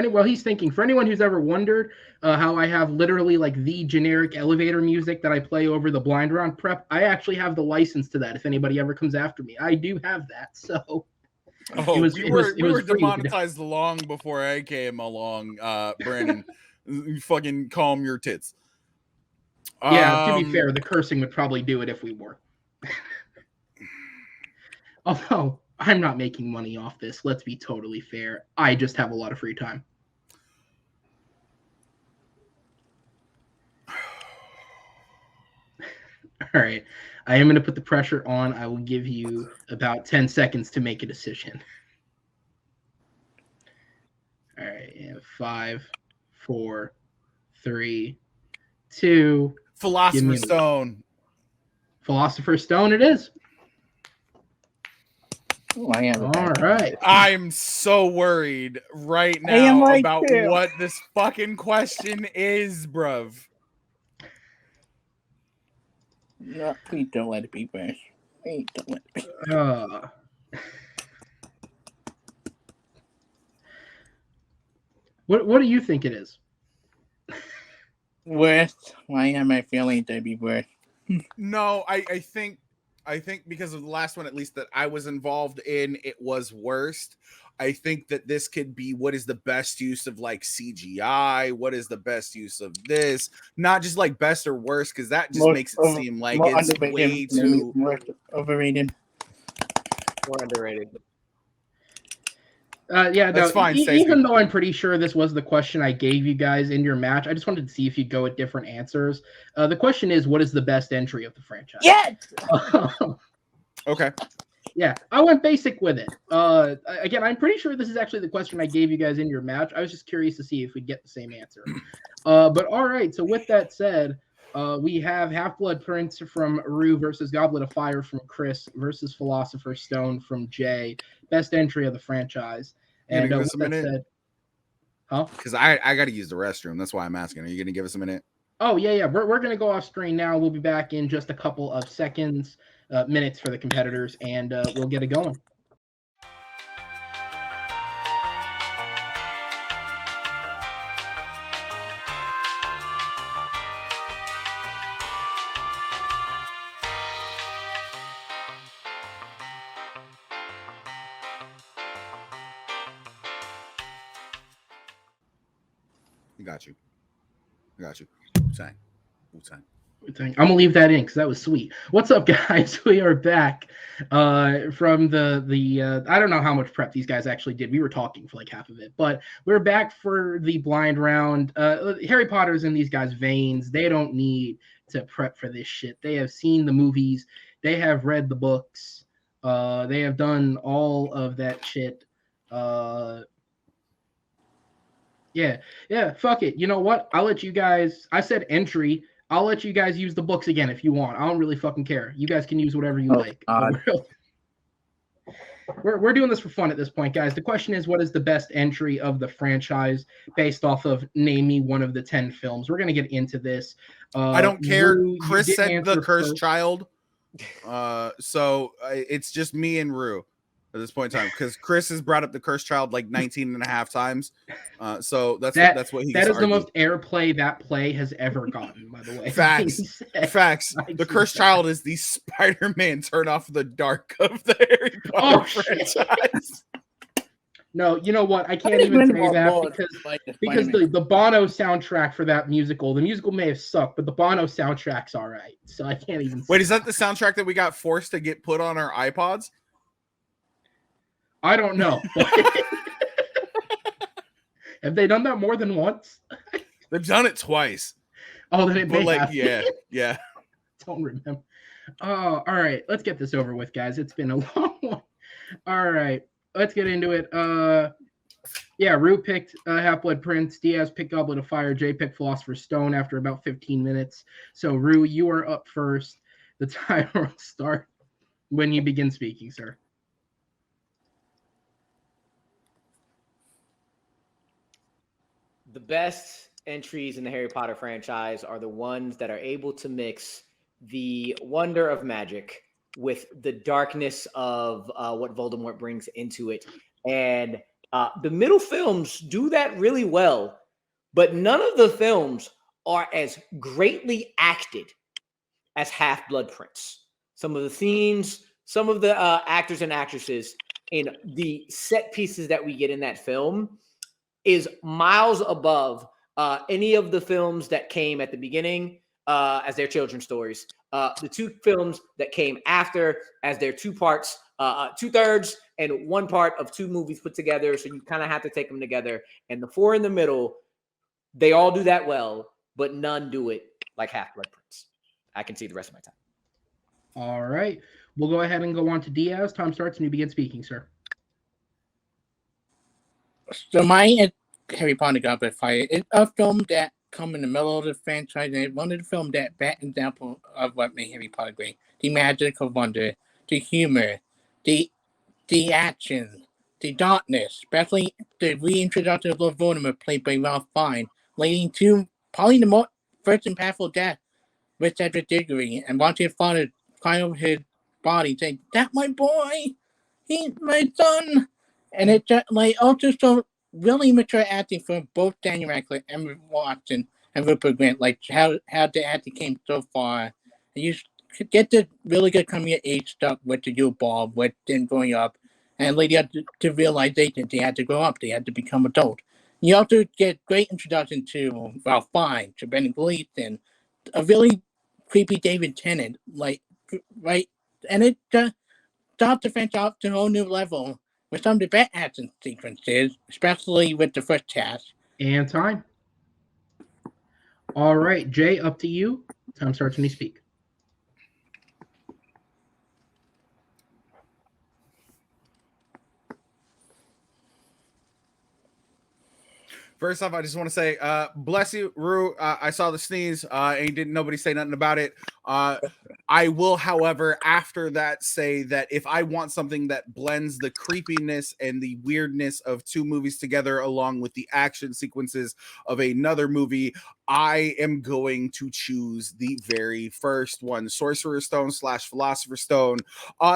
way, he's thinking, for anyone who's ever wondered how I have literally like the generic elevator music that I play over the blind round prep, I actually have the license to that. If anybody ever comes after me, I do have that. So we were demonetized long before I came along, Brandon. You fucking calm your tits. Yeah, to be fair, the cursing would probably do it if we were. Although I'm not making money off this, let's be totally fair. I just have a lot of free time. All right. I am going to put the pressure on. I will give you about 10 seconds to make a decision. All right. 5, 4, 3, 2. Philosopher's Stone. Philosopher's Stone it is. Oh, I am. All right. I'm so worried right now about what this fucking question is, bruv. No, please don't let it be fresh. Please don't let it be. What do you think it is? Worst? Why am I feeling to be worst? No, I think because of the last one, at least that I was involved in, it was worst. I think that this could be what is the best use of like CGI, what is the best use of this, not just like best or worst, because that just makes it seem like it's way too overrated. More underrated. Yeah, that's fine. Even though I'm pretty sure this was the question I gave you guys in your match, I just wanted to see if you'd go with different answers. The question is, what is the best entry of the franchise? Yes! Okay. Yeah, I went basic with it. Again, I'm pretty sure this is actually the question I gave you guys in your match. I was just curious to see if we'd get the same answer. But all right, so with that said, we have Half-Blood Prince from Rue versus Goblet of Fire from Chris versus Philosopher's Stone from Jay. Best entry of the franchise. And with that said, huh? Because I got to use the restroom. That's why I'm asking. Are you going to give us a minute? Oh, yeah. We're going to go off screen now. We'll be back in just a couple of seconds, minutes for the competitors, and we'll get it going. Got you. Wu-Tang. I'm gonna leave that in because that was sweet. What's up, guys? We are back from the I don't know how much prep these guys actually did. We were talking for like half of it, but we're back for the blind round. Harry Potter's in these guys' veins. They don't need to prep for this shit. They have seen the movies. They have read the books. They have done all of that shit. Yeah, fuck it. You know what? I'll let you guys, I said entry. I'll let you guys use the books again if you want. I don't really fucking care. You guys can use whatever you like. We're doing this for fun at this point, guys. The question is, what is the best entry of the franchise based off of name me one of the 10 films? We're going to get into this. I don't care. Rue, Chris said the cursed child. So it's just me and Rue at this point in time, because Chris has brought up the cursed child like 19 and a half times. So that's what he. That is the most airplay that play has ever gotten, by the way. Facts. The cursed child is the Spider-Man turn off the dark of the Harry Potter franchise. No, you know what? I can't even say that because the Bono soundtrack for that musical, the musical may have sucked, but the Bono soundtrack's all right. So I can't even. Wait, is that the soundtrack that we got forced to get put on our iPods? I don't know. Have they done that more than once? They've done it twice. Oh, then it may have. Yeah. Don't remember. Oh, all right. Let's get this over with, guys. It's been a long one. All right. Let's get into it. Rue picked Half-Blood Prince. Diaz picked Goblet of Fire. Jay picked Philosopher's Stone after about 15 minutes. So, Rue, you are up first. The timer will start when you begin speaking, sir. best entries in the Harry Potter franchise are the ones that are able to mix the wonder of magic with the darkness of what Voldemort brings into it. And the middle films do that really well, but none of the films are as greatly acted as Half-Blood Prince. Some of the scenes, some of the actors and actresses in the set pieces that we get in that film is miles above any of the films that came at the beginning as their children's stories. The two films that came after as their two parts, 2/3 and one part of two movies put together. So you kind of have to take them together. And the four in the middle, they all do that well, but none do it like Half-Blood Prince. I can see the rest of my time. All right. We'll go ahead and go on to Diaz. Time starts and you begin speaking, sir. So my Harry Potter Goblet of Fire is a film that come in the middle of the franchise, and it's one of the films that best example of what made Harry Potter great. The magical wonder, the humor, the action, the darkness, especially the reintroduction of Lord Voldemort played by Ralph Fiennes, leading to probably the most first impactful death with Cedric Diggory, and watching his father cry over his body, saying, "That's my boy! He's my son!" And it just, like, also so really mature acting from both Daniel Radcliffe, Emma Watson, and Rupert Grint, like how the acting came so far. And you get the really good coming of age stuff with the U-Ball, with them growing up, and leading up to realization they had to grow up, they had to become adult. You also get great introduction to Ralph Fiennes, to Brendan Gleeson, a really creepy David Tennant, like, right? And it starts the franchise up to a whole new level with some of the best action sequences, especially with the first cast. And time. All right, Jay, up to you. Time starts when you speak. First off, I just want to say, bless you, Rue. I saw the sneeze, and didn't nobody say nothing about it. I will, however, after that say that if I want something that blends the creepiness and the weirdness of two movies together, along with the action sequences of another movie, I am going to choose the very first one, Sorcerer's Stone / Philosopher's Stone.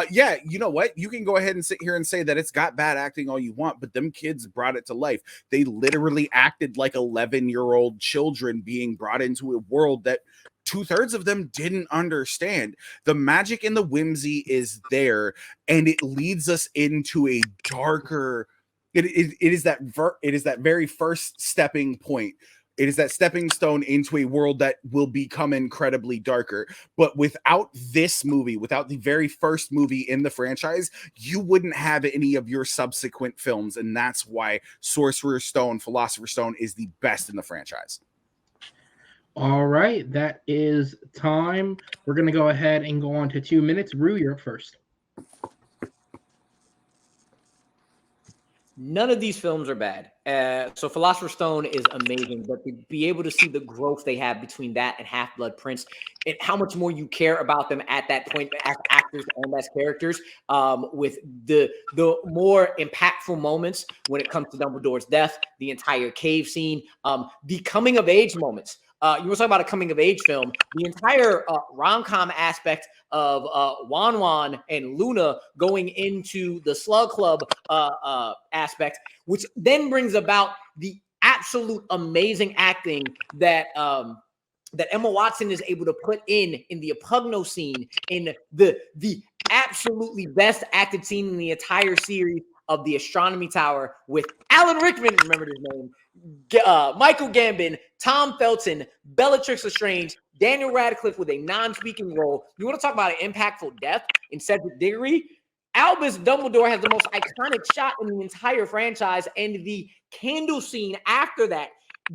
Yeah, you know what? You can go ahead and sit here and say that it's got bad acting all you want, but them kids brought it to life. They literally acted like 11-year-old children being brought into a world that 2/3 of them didn't understand. The magic and the whimsy is there, and it leads us into a darker. It is that very first stepping point. It is that stepping stone into a world that will become incredibly darker. But without this movie, without the very first movie in the franchise, you wouldn't have any of your subsequent films. And that's why Sorcerer's Stone, Philosopher's Stone is the best in the franchise. All right, that is time. We're going to go ahead and go on to 2 minutes. Rue, you're up first. None of these films are bad. So Philosopher's Stone is amazing, but to be able to see the growth they have between that and Half-Blood Prince, and how much more you care about them at that point as actors and as characters, with the more impactful moments when it comes to Dumbledore's death, the entire cave scene, the coming of age moments. You were talking about a coming of age film. The entire rom-com aspect of Wan Wan and Luna going into the Slug Club aspect, which then brings about the absolute amazing acting that that Emma Watson is able to put in the Apugno scene, in the absolutely best acted scene in the entire series of the Astronomy Tower with Alan Rickman, remembered his name, Michael Gambon, Tom Felton, Bellatrix Lestrange, Daniel Radcliffe with a non-speaking role. You want to talk about an impactful death in Cedric Diggory? Albus Dumbledore has the most iconic shot in the entire franchise, and the candle scene after that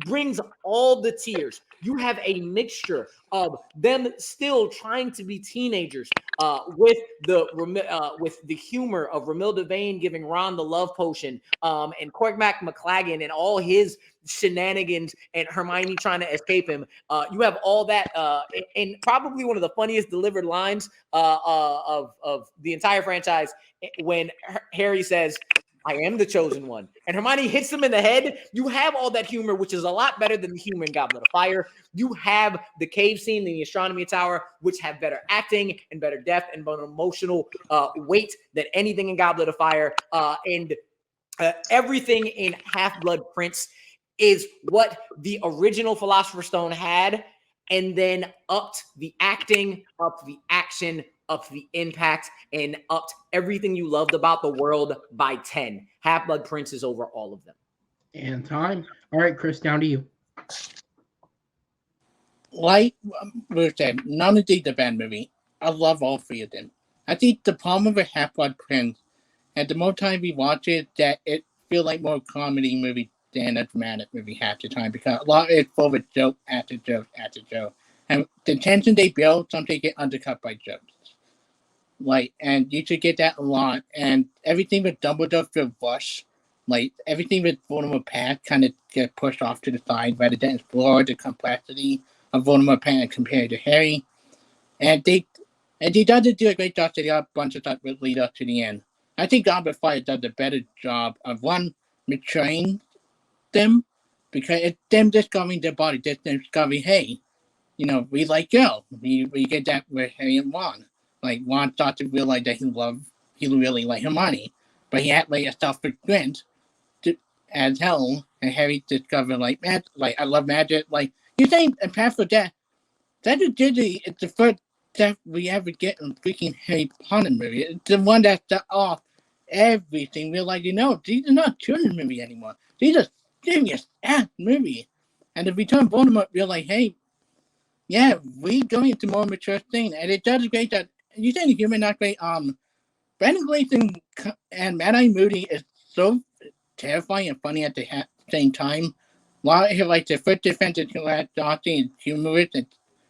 brings all the tears. You have a mixture of them still trying to be teenagers, with the humor of Romilda Vane giving Ron the love potion, and Cormac McLagan and all his shenanigans, and Hermione trying to escape him. You have all that, and probably one of the funniest delivered lines of the entire franchise when Harry says, I am the chosen one. And Hermione hits him in the head. You have all that humor, which is a lot better than the humor in Goblet of Fire. You have the cave scene in the Astronomy Tower, which have better acting and better depth and more emotional weight than anything in Goblet of Fire. And everything in Half-Blood Prince is what the original Philosopher's Stone had, and then upped the acting, upped the action, upped the impact, and upped everything you loved about the world by 10. Half-Blood Prince is over all of them. And time. All right, Chris, down to you. Like we said, none of these are bad movie. I love all three of them. I think the problem with Half-Blood Prince, and the more time we watch it, that it feels like more comedy movie than a dramatic movie half the time, because a lot of it's full of joke after joke after joke. And the tension they build, sometimes get undercut by jokes. Like, and you should get that a lot. And everything with Dumbledore feels rushed. Like, everything with Voldemort Path kind of get pushed off to the side rather than explore the complexity of Voldemort Path compared to Harry. And they doesn't do a great job setting up a bunch of stuff that lead up to the end. I think Goblet of Fire does a better job of one, maturing them, because it's them discovering their body, just discovering, hey, you know, we like girls. We get that with Harry and Ron. Like, Ron starts to realize that he really liked Hermione, but he had like a self-regret as hell, and Harry discovered like I love magic. Like, you saying a Path for Death, that is literally, it's the first death we ever get in freaking Harry Potter movie. It's the one that set off everything. We're like, you know, these are not children's movie anymore. These are serious ass movie. And the Return of Voldemort, we're like, hey, yeah, we going into more mature thing, and it does great that you saying the humor not great. Brandon Gleeson and Mad-Eye Moody is so terrifying and funny at the same time. While he like the first defense is exhausting and humorous and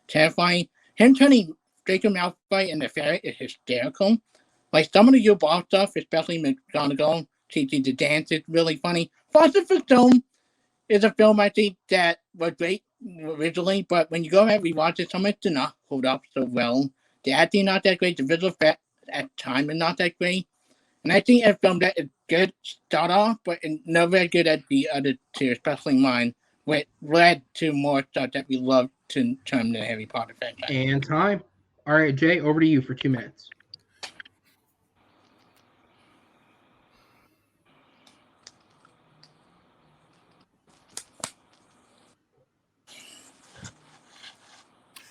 terrifying, him turning Draco Malfoy in the ferret is hysterical. Like, some of the U Ball stuff, especially McGonagall teaching the dance, is really funny. Philosopher's Stone is a film I think that was great originally, but when you go ahead and rewatch it, some of it did not hold up so well. The acting not that great, the visual effect at time is not that great. And I think a film that is good start off, but never as good as the other two, especially mine, which led to more stuff that we love to term the Harry Potter franchise. And time. All right, Jay, over to you for 2 minutes.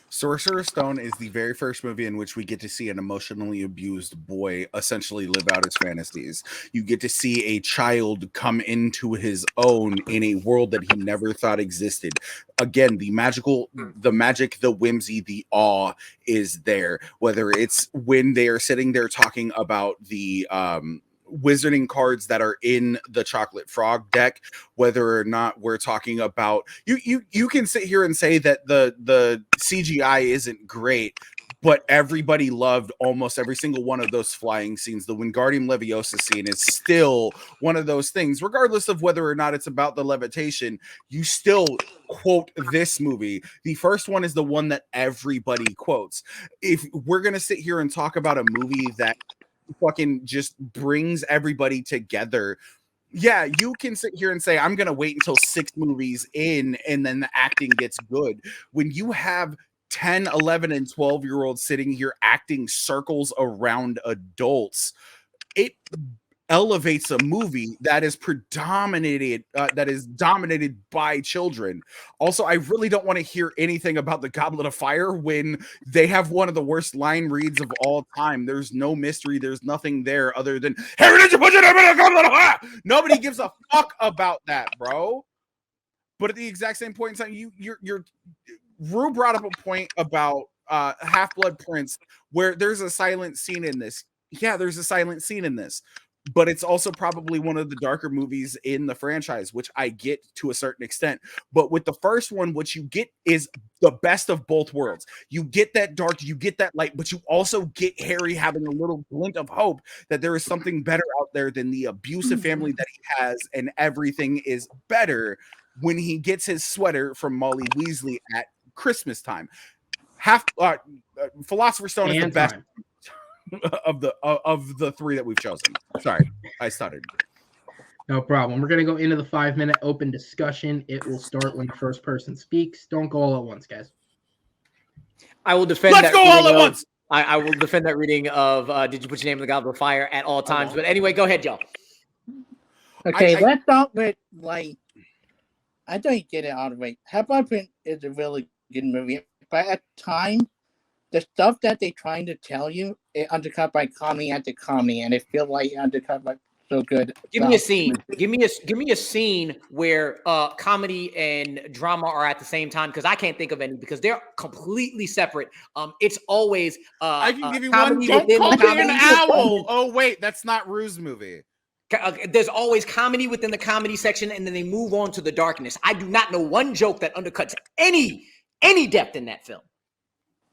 Sorcerer's Stone is the very first movie in which we get to see an emotionally abused boy essentially live out his fantasies. You get to see a child come into his own in a world that he never thought existed. Again, the magic, the whimsy, the awe is there. Whether it's when they are sitting there talking about the wizarding cards that are in the Chocolate Frog deck, whether or not we're talking about you can sit here and say that the CGI isn't great, but everybody loved almost every single one of those flying scenes. The Wingardium Leviosa scene is still one of those things, regardless of whether or not it's about the levitation, you still quote this movie. The first one is the one that everybody quotes. If we're gonna sit here and talk about a movie that fucking just brings everybody together, yeah, you can sit here and say, I'm gonna wait until 6 movies in and then the acting gets good. When you have 10, 11, and 12-year-olds sitting here acting circles around adults, it elevates a movie that is dominated by children. Also, I really don't want to hear anything about the Goblet of Fire when they have one of the worst line reads of all time. There's no mystery, there's nothing there other than nobody gives a fuck about that, bro. But at the exact same point in time, you're Rue brought up a point about Half-Blood Prince where there's a silent scene in this. Yeah, there's a silent scene in this, but it's also probably one of the darker movies in the franchise, which I get to a certain extent. But with the first one, what you get is the best of both worlds. You get that dark, you get that light, but you also get Harry having a little glint of hope that there is something better out there than the abusive family that he has, and everything is better when he gets his sweater from Molly Weasley at Christmas time. Philosopher's Stone is the best of the 3 that we've chosen. Sorry, I stuttered. No problem. We're going to go into the 5-minute open discussion. It will start when the first person speaks. Don't go all at once, guys. I will defend Let's that go all reading at of- on's. I will defend that reading of Did You Put Your Name in the Goblet of Fire at all times. But anyway, go ahead, y'all. Okay, I- let's start with like I don't get it all the way. Half-Blood Prince is a really good movie, but at time, the stuff that they're trying to tell you is undercut by comedy after comedy, and it feels like undercut by so good. Give me a scene. Give me a scene where comedy and drama are at the same time, because I can't think of any, because they're completely separate. It's always I can give you one. comedy Don't within call the me an comedy. owl. Oh wait, that's not Rue's movie. There's always comedy within the comedy section, and then they move on to the darkness. I do not know one joke that undercuts any depth in that film.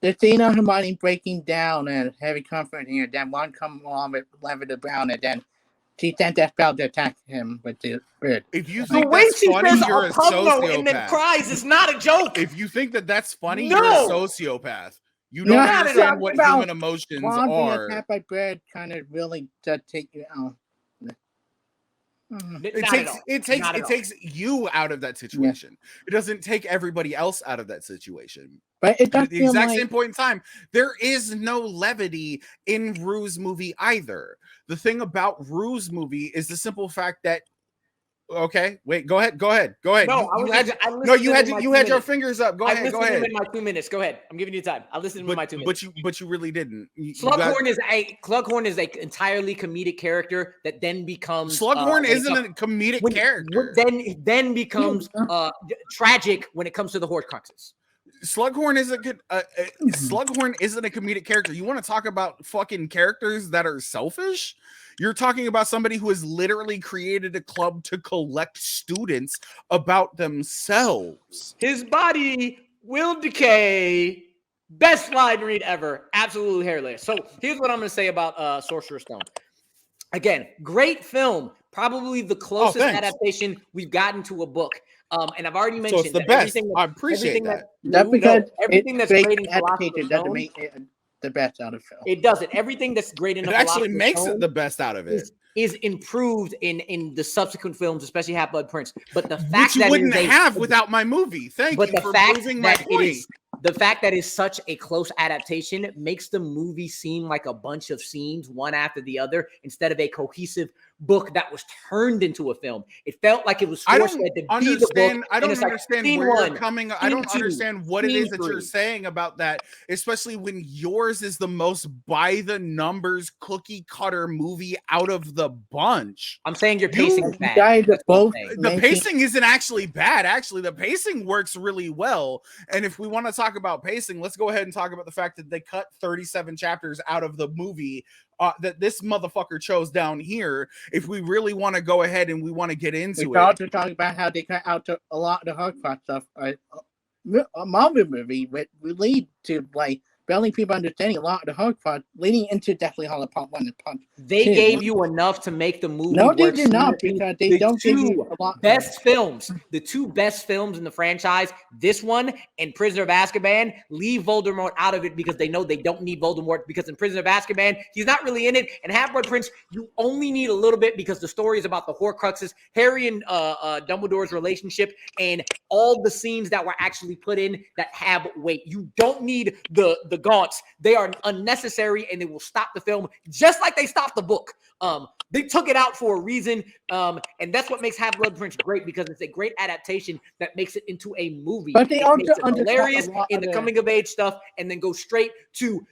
The scene of Hermione breaking down and having comfort here, then one come along with Lavender Brown, and then she sent that spell to attack him with the bird. If you The think way that's she funny, says you're a Apollo and then sociopath. cries is not a joke. If you think that that's funny, No. you're a sociopath. You No, don't I'm understand talking what about human emotions One being are. attacked by bird kind of really does take you out. It takes you out of that situation. It doesn't take everybody else out of that situation. But it does At the feel exact like same point in time, there is no levity in Rue's movie either. The thing about Rue's movie is the simple fact that okay, wait, go ahead. No, You had your fingers up. Go ahead. I listened to him in my 2 minutes. Go ahead. I'm giving you time. I listened to him in my 2 minutes. But you really didn't. Slughorn is an entirely comedic character that then becomes Slughorn isn't a comedic character. Then becomes tragic when it comes to the Horcruxes. Slughorn isn't good. Slughorn isn't a comedic character. You want to talk about fucking characters that are selfish? You're talking about somebody who has literally created a club to collect students about themselves. His body will decay. Best line read ever. Absolutely hilarious. So here's what I'm going to say about Sorcerer's Stone. Again, great film. Probably the closest adaptation we've gotten to a book. And I've already mentioned so it's the best. I appreciate that. That's because everything that's great in Philosopher's doesn't Stone, make it the best out of film. it doesn't. Everything that's great in It the actually Philosopher's makes Stone it the best out of it. is improved in the subsequent films, especially Half-Blood Prince. But the fact Which you that wouldn't it is have without my movie. Thank but you the for fact proving my that point. the fact that it's such a close adaptation makes the movie seem like a bunch of scenes one after the other instead of a cohesive book that was turned into a film. It felt like it was forced to be the book. I don't and it's like, understand scene where one, you're coming. I scene don't two, understand what it scene is that you're three. saying about that, especially when yours is the most by the numbers cookie cutter movie out of the bunch. I'm saying your pacing is bad. guys That's what I'm both saying. The pacing isn't actually bad. Actually, the pacing works really well. And if we want to talk about pacing, let's go ahead and talk about the fact that they cut 37 chapters out of the movie that this motherfucker chose down here. If we really want to go ahead and we want to get into We it. also talk about how they cut out a lot of the Horcrux stuff. A Marvel movie would lead to like barely people understanding a lot of the Horcrux, leading into Deathly Hollow Part 1 and Part 2. They gave you enough to make the movie No, they work did not, smoothly. because they The don't give you two a lot. best films, the two best films in the franchise, this one and Prisoner of Azkaban, leave Voldemort out of it because they know they don't need Voldemort, because in Prisoner of Azkaban, he's not really in it. And Half-Blood Prince, you only need a little bit because the story is about the Horcruxes, Harry and Dumbledore's relationship, and all the scenes that were actually put in that have weight. You don't need the gaunts. They are unnecessary and they will stop the film just like they stopped the book. They took it out for a reason, and that's what makes Half-Blood Prince great, because it's a great adaptation that makes it into a movie. But they it also makes it undercut hilarious a lot in of the the- coming of age stuff, and then go straight to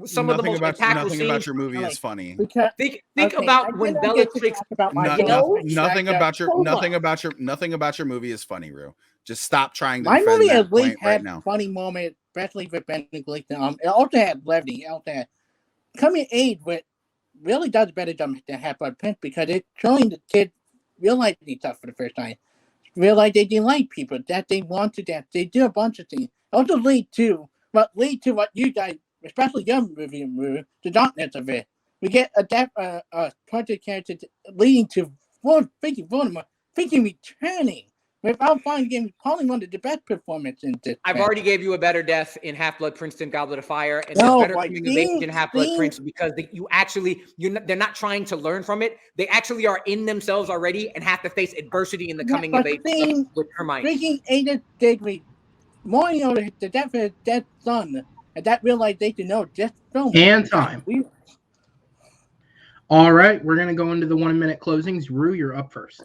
some of the most impactful nothing scenes. about your movie is funny. Because Think okay, about I when didn't get to Bellatrix. talk about my No- movie. nothing about your Hold nothing on. about your movie is funny, Rue. Just stop trying to My defend movie that at least point right had now. funny moments, especially with Benedict Gleeson. It also had levity. It also had coming of age, but really does a better job than Half-Blood Prince, because it's showing the kids realize these stuff for the first time. Realize they didn't like people, that they wanted that. They do a bunch of things. Also lead to what you guys, especially your movie, the darkness of it. We get a project character leading to thinking Voldemort, thinking returning. without finding probably one of the best performances in this. I've match. already gave you a better death in Half-Blood Prince than Goblet of Fire, and No, there's better but coming of age these in Half-Blood things- Prince because they're not trying to learn from it. They actually are in themselves already and have to face adversity in the coming of age with Hermione. Freaking Ada Diggory mourning over the death of his dead son, and that realization, no, just film. And time. All right, we're going to go into the 1 minute closings. Rue, you're up first.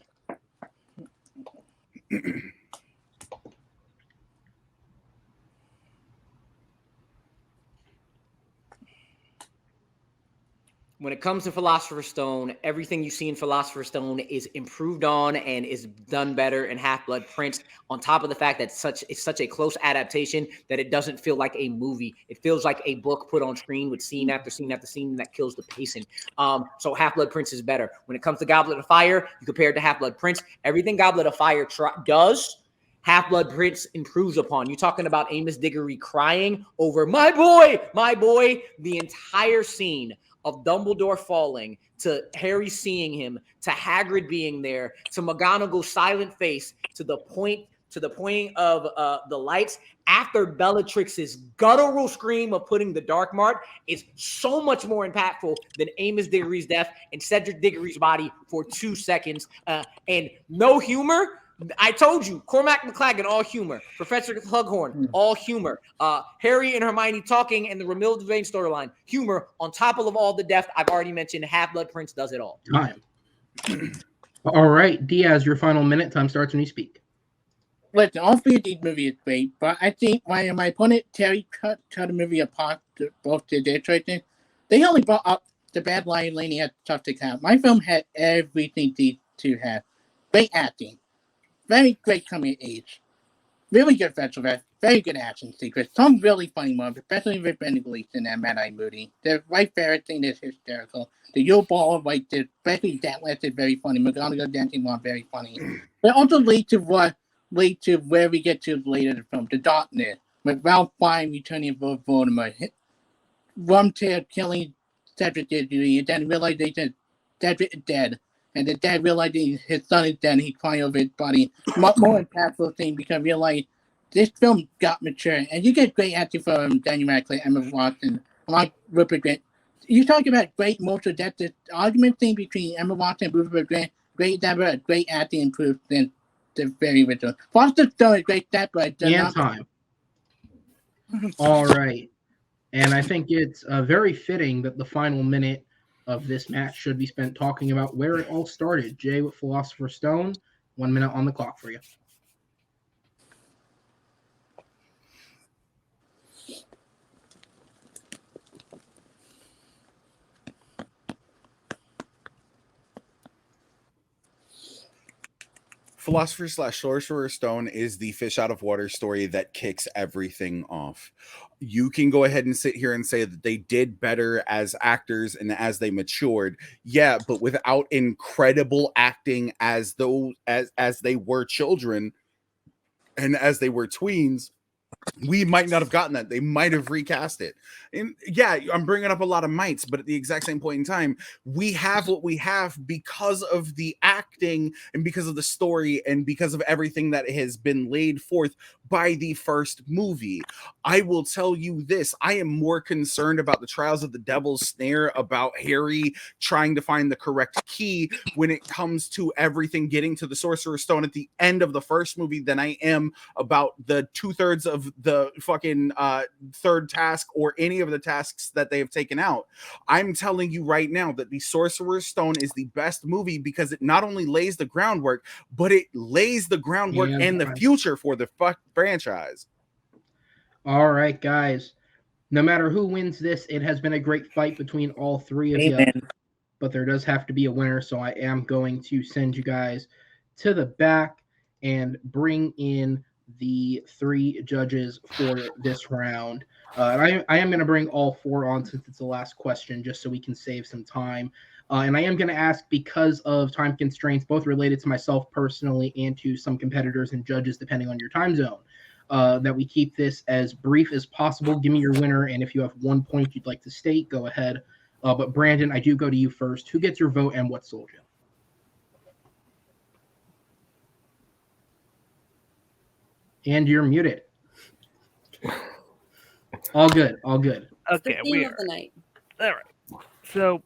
When it comes to Philosopher's Stone, everything you see in Philosopher's Stone is improved on and is done better in Half-Blood Prince, on top of the fact that it's such a close adaptation that it doesn't feel like a movie. It feels like a book put on screen with scene after scene after scene that kills the pacing. So Half-Blood Prince is better. When it comes to Goblet of Fire, you compare it to Half-Blood Prince, everything Goblet of Fire does, Half-Blood Prince improves upon. You're talking about Amos Diggory crying over my boy, the entire scene of Dumbledore falling, to Harry seeing him, to Hagrid being there, to McGonagall's silent face, to the pointing of the lights after Bellatrix's guttural scream of putting the dark mark is so much more impactful than Amos Diggory's death and Cedric Diggory's body for 2 seconds. And no humor. I told you, Cormac McLagan, all humor. Professor Slughorn, all humor. Harry and Hermione talking and the Romilda Vane storyline, humor on top of all the death I've already mentioned. Half-Blood Prince does it all. Time. All right, Diaz, your final minute. Time starts when you speak. Listen, all three of these movies are great, but I think my opponent, Terry, cut the movie apart to both to their choices. They only brought up the bad line Laney had tough to count. My film had everything these two have. Great acting. Very great coming of age. Really good visual effects. Very good action sequence. Some really funny moments, especially with Brendan Gleeson and Mad-Eye Moody. The Right Ferret thing is hysterical. The Yule Ball, like, especially that last is very funny. McGonagall dancing one very funny. But also lead to where we get to later in the film. The Darkness, with Ralph Fiennes returning for Voldemort. Wormtail killing Cedric Diggory, and then realization Cedric is dead. And the dad realizing his son is dead, and he's crying over his body. Much more impactful thing because I realized this film got mature, and you get great acting from Daniel Radcliffe, Emma Watson, like Rupert Grint. You talk about great motion. That's the argument thing between Emma Watson and Rupert Grint. Great acting improved than the very original. Foster Stone is great that, but and time. All right, and I think it's very fitting that the final minute of this match should be spent talking about where it all started. Jay with Philosopher's Stone, 1 minute on the clock for you. Philosopher/Sorcerer's Stone is the fish out of water story that kicks everything off. You can go ahead and sit here and say that they did better as actors and as they matured. Yeah, but without incredible acting as they were children and as they were tweens, we might not have gotten that. They might have recast it. And yeah, I'm bringing up a lot of mights, but at the exact same point in time, we have what we have because of the acting and because of the story and because of everything that has been laid forth by the first movie. I will tell you this. I am more concerned about the Trials of the Devil's Snare, about Harry trying to find the correct key when it comes to everything getting to the Sorcerer's Stone at the end of the first movie than I am about the 2/3 of the fucking third task or any of the tasks that they have taken out. I'm telling you right now that the Sorcerer's Stone is the best movie because it not only lays the groundwork, but it lays the groundwork and the future for the franchise. All right, guys. No matter who wins this, it has been a great fight between all three of you. But there does have to be a winner, so I am going to send you guys to the back and bring in the three judges for this round. I am going to bring all four on since it's the last question, just so we can save some time. And I am going to ask, because of time constraints, both related to myself personally and to some competitors and judges, depending on your time zone, that we keep this as brief as possible. Give me your winner, and if you have 1 point you'd like to state, go ahead. But Brandon, I do go to you first. Who gets your vote and what sold you? And you're muted. All good. All good. It's the Okay, theme we of are. the night. All right. So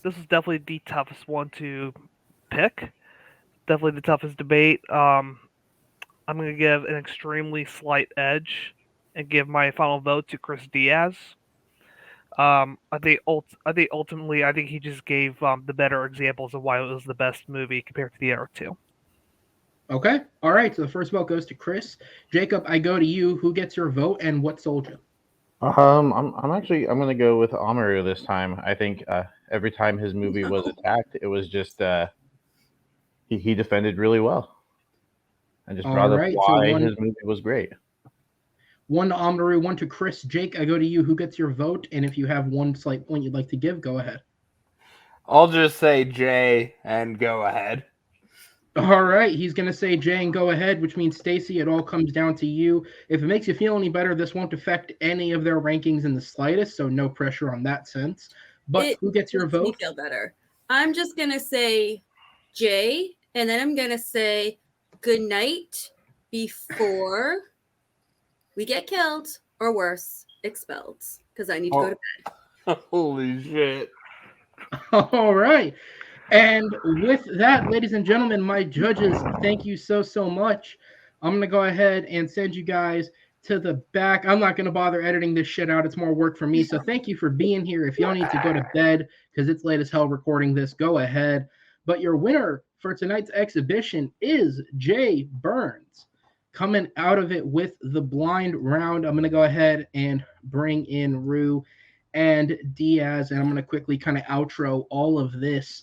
this is definitely the toughest one to pick. Definitely the toughest debate. I'm going to give an extremely slight edge and give my final vote to Chris Diaz. I think ultimately, I think he just gave the better examples of why it was the best movie compared to the other two. Okay. All right. So the first vote goes to Chris. Jacob, I go to you. Who gets your vote and what sold you? I'm gonna go with Amaru this time. I think every time his movie was attacked, it was just he defended really well and just All brought up right. So why one his movie was great. to Amaru, one to Chris. Jake, I go to you. Who gets your vote? And if you have one slight point you'd like to give, go ahead. I'll just say Jay and go ahead. All right, he's going to say Jay and go ahead, which means Stacy, it all comes down to you. If it makes you feel any better, this won't affect any of their rankings in the slightest, so no pressure on that sense. But who gets your makes me vote? feel better. I'm just gonna say Jay, and then I'm gonna say good night before we get killed or worse, expelled, because I need to go to bed. Holy shit. All right. And with that, ladies and gentlemen, my judges, thank you so much. I'm going to go ahead and send you guys to the back. I'm not going to bother editing this shit out. It's more work for me. So thank you for being here. If y'all need to go to bed because it's late as hell recording this, go ahead. But your winner for tonight's exhibition is Jay Burnz. Coming out of it with the blind round, I'm going to go ahead and bring in Rue and Diaz, and I'm going to quickly kind of outro all of this.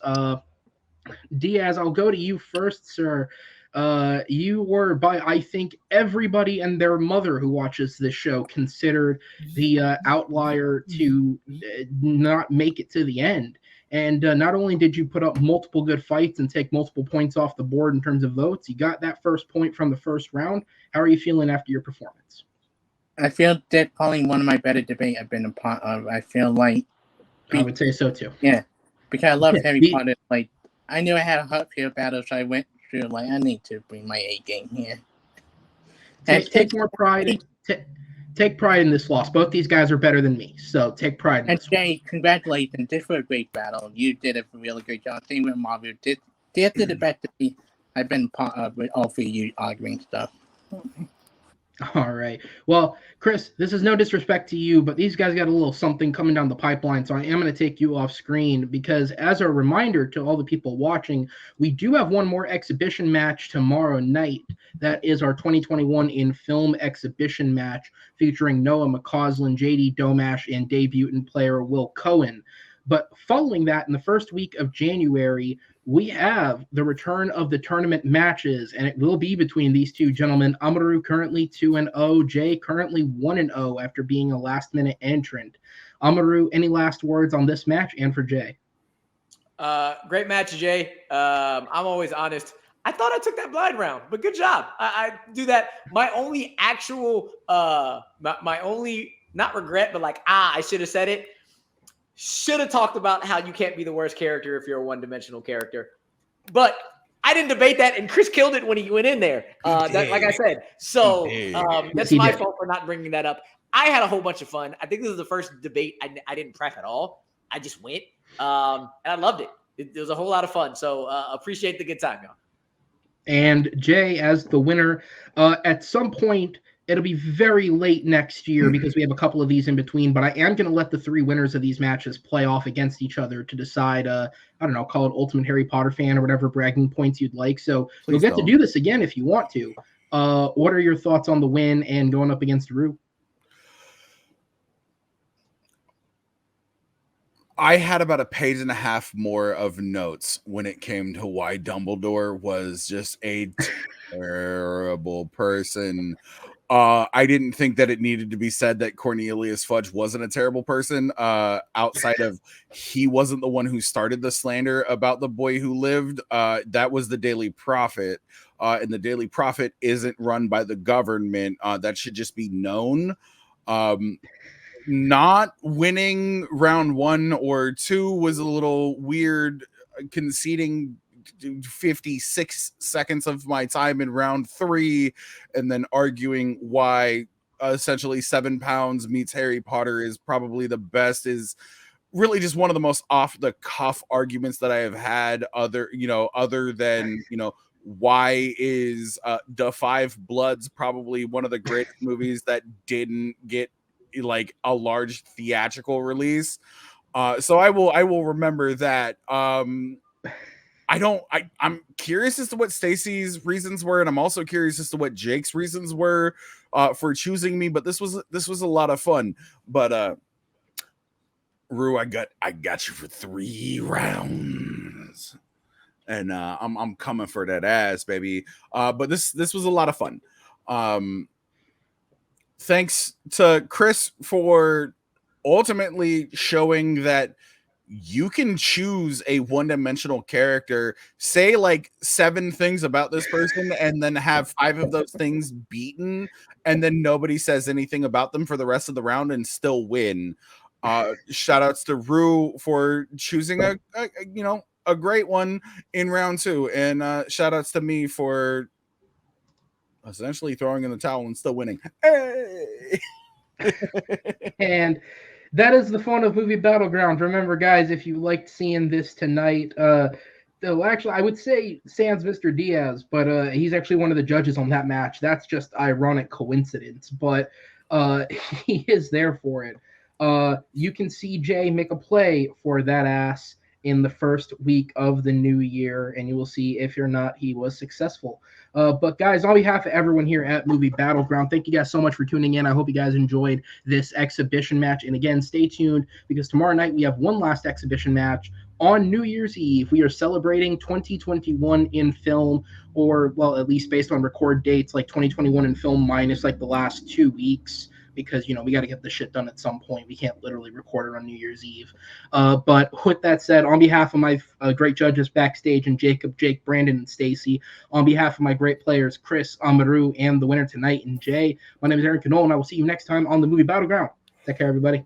Diaz, I'll go to you first, sir. You were, by I think everybody and their mother who watches this show, considered the outlier to not make it to the end. And not only did you put up multiple good fights and take multiple points off the board in terms of votes, you got that first point from the first round. How are you feeling after your performance? I feel that probably one of my better debates I've been a part of. I feel like I would say so too. Yeah, because I love Yeah, Harry Potter. Like, I knew I had a uphill battle, so I went through. Like, I need to bring my A game here. Take more pride. Take pride in this loss. Both these guys are better than me, so take pride in And this. Jay, congratulations! This was a great battle. You did a really great job. Same with Marvel. Did the best to me. I've been part of with all three of you arguing stuff. All right. Well, Chris, this is no disrespect to you, but these guys got a little something coming down the pipeline, so I am going to take you off screen because as a reminder to all the people watching, we do have one more exhibition match tomorrow night. That is our 2021 in film exhibition match featuring Noah McCausland, JD Domash, and debutant player Will Cohen. But following that, in the first week of January, we have the return of the tournament matches, and it will be between these two gentlemen. Amaru currently 2-0, Jay currently 1-0 after being a last-minute entrant. Amaru, any last words on this match and for Jay? Great match, Jay. I'm always honest. I thought I took that blind round, but good job. I do that. My only actual, my only, not regret, but like, I should have said it. Should have talked about how you can't be the worst character if you're a one-dimensional character. But I didn't debate that, and Chris killed it when he went in there. Like I said. So that's my fault for not bringing that up. I had a whole bunch of fun. I think this is the first debate I didn't prep at all. I just went, and I loved it. It was a whole lot of fun. So appreciate the good time, y'all. And Jay, as the winner, at some point, it'll be very late next year because we have a couple of these in between, but I am going to let the three winners of these matches play off against each other to decide, I don't know, call it Ultimate Harry Potter fan or whatever bragging points you'd like. So you'll get to do this again if you want to. What are your thoughts on the win and going up against Rue? I had about a page and a half more of notes when it came to why Dumbledore was just a terrible person. I didn't think that it needed to be said that Cornelius Fudge wasn't a terrible person, outside of he wasn't the one who started the slander about the boy who lived. That was the Daily Prophet, and the Daily Prophet isn't run by the government. That should just be known. Not winning round 1 or 2 was a little weird, conceding 56 seconds of my time in round 3 and then arguing why essentially 7 pounds meets Harry Potter is probably the best is really just one of the most off the cuff arguments that I have had other than, why is The Five Bloods probably one of the greatest movies that didn't get like a large theatrical release. So I will remember that. I'm curious as to what Stacy's reasons were, and I'm also curious as to what Jake's reasons were for choosing me, but this was a lot of fun. But Rue, I got you for 3 rounds. And I'm coming for that ass, baby. But this was a lot of fun. Thanks to Chris for ultimately showing that you can choose a one-dimensional character, say like 7 things about this person, and then have 5 of those things beaten, and then nobody says anything about them for the rest of the round and still win. Shout outs to Rue for choosing a great one in round 2, and shout outs to me for essentially throwing in the towel and still winning. Hey! And that is the fun of Movie Battleground. Remember, guys, if you liked seeing this tonight, actually, I would say sans Mr. Diaz, but he's actually one of the judges on that match. That's just ironic coincidence, but he is there for it. You can see Jay make a play for that ass in the first week of the new year, and you will see if or not he was successful. But guys, on behalf of everyone here at Movie Battleground, thank you guys so much for tuning in. I hope you guys enjoyed this exhibition match. And again, stay tuned because tomorrow night we have one last exhibition match on New Year's Eve. We are celebrating 2021 in film, or, well, at least based on record dates, like 2021 in film minus like the last 2 weeks. Because, we got to get the shit done at some point. We can't literally record it on New Year's Eve. But with that said, on behalf of my great judges backstage and Jacob, Jake, Brandon, and Stacy, on behalf of my great players, Chris, Amaru, and the winner tonight, and Jay, my name is Aaron Knoll, and I will see you next time on the Movie Battleground. Take care, everybody.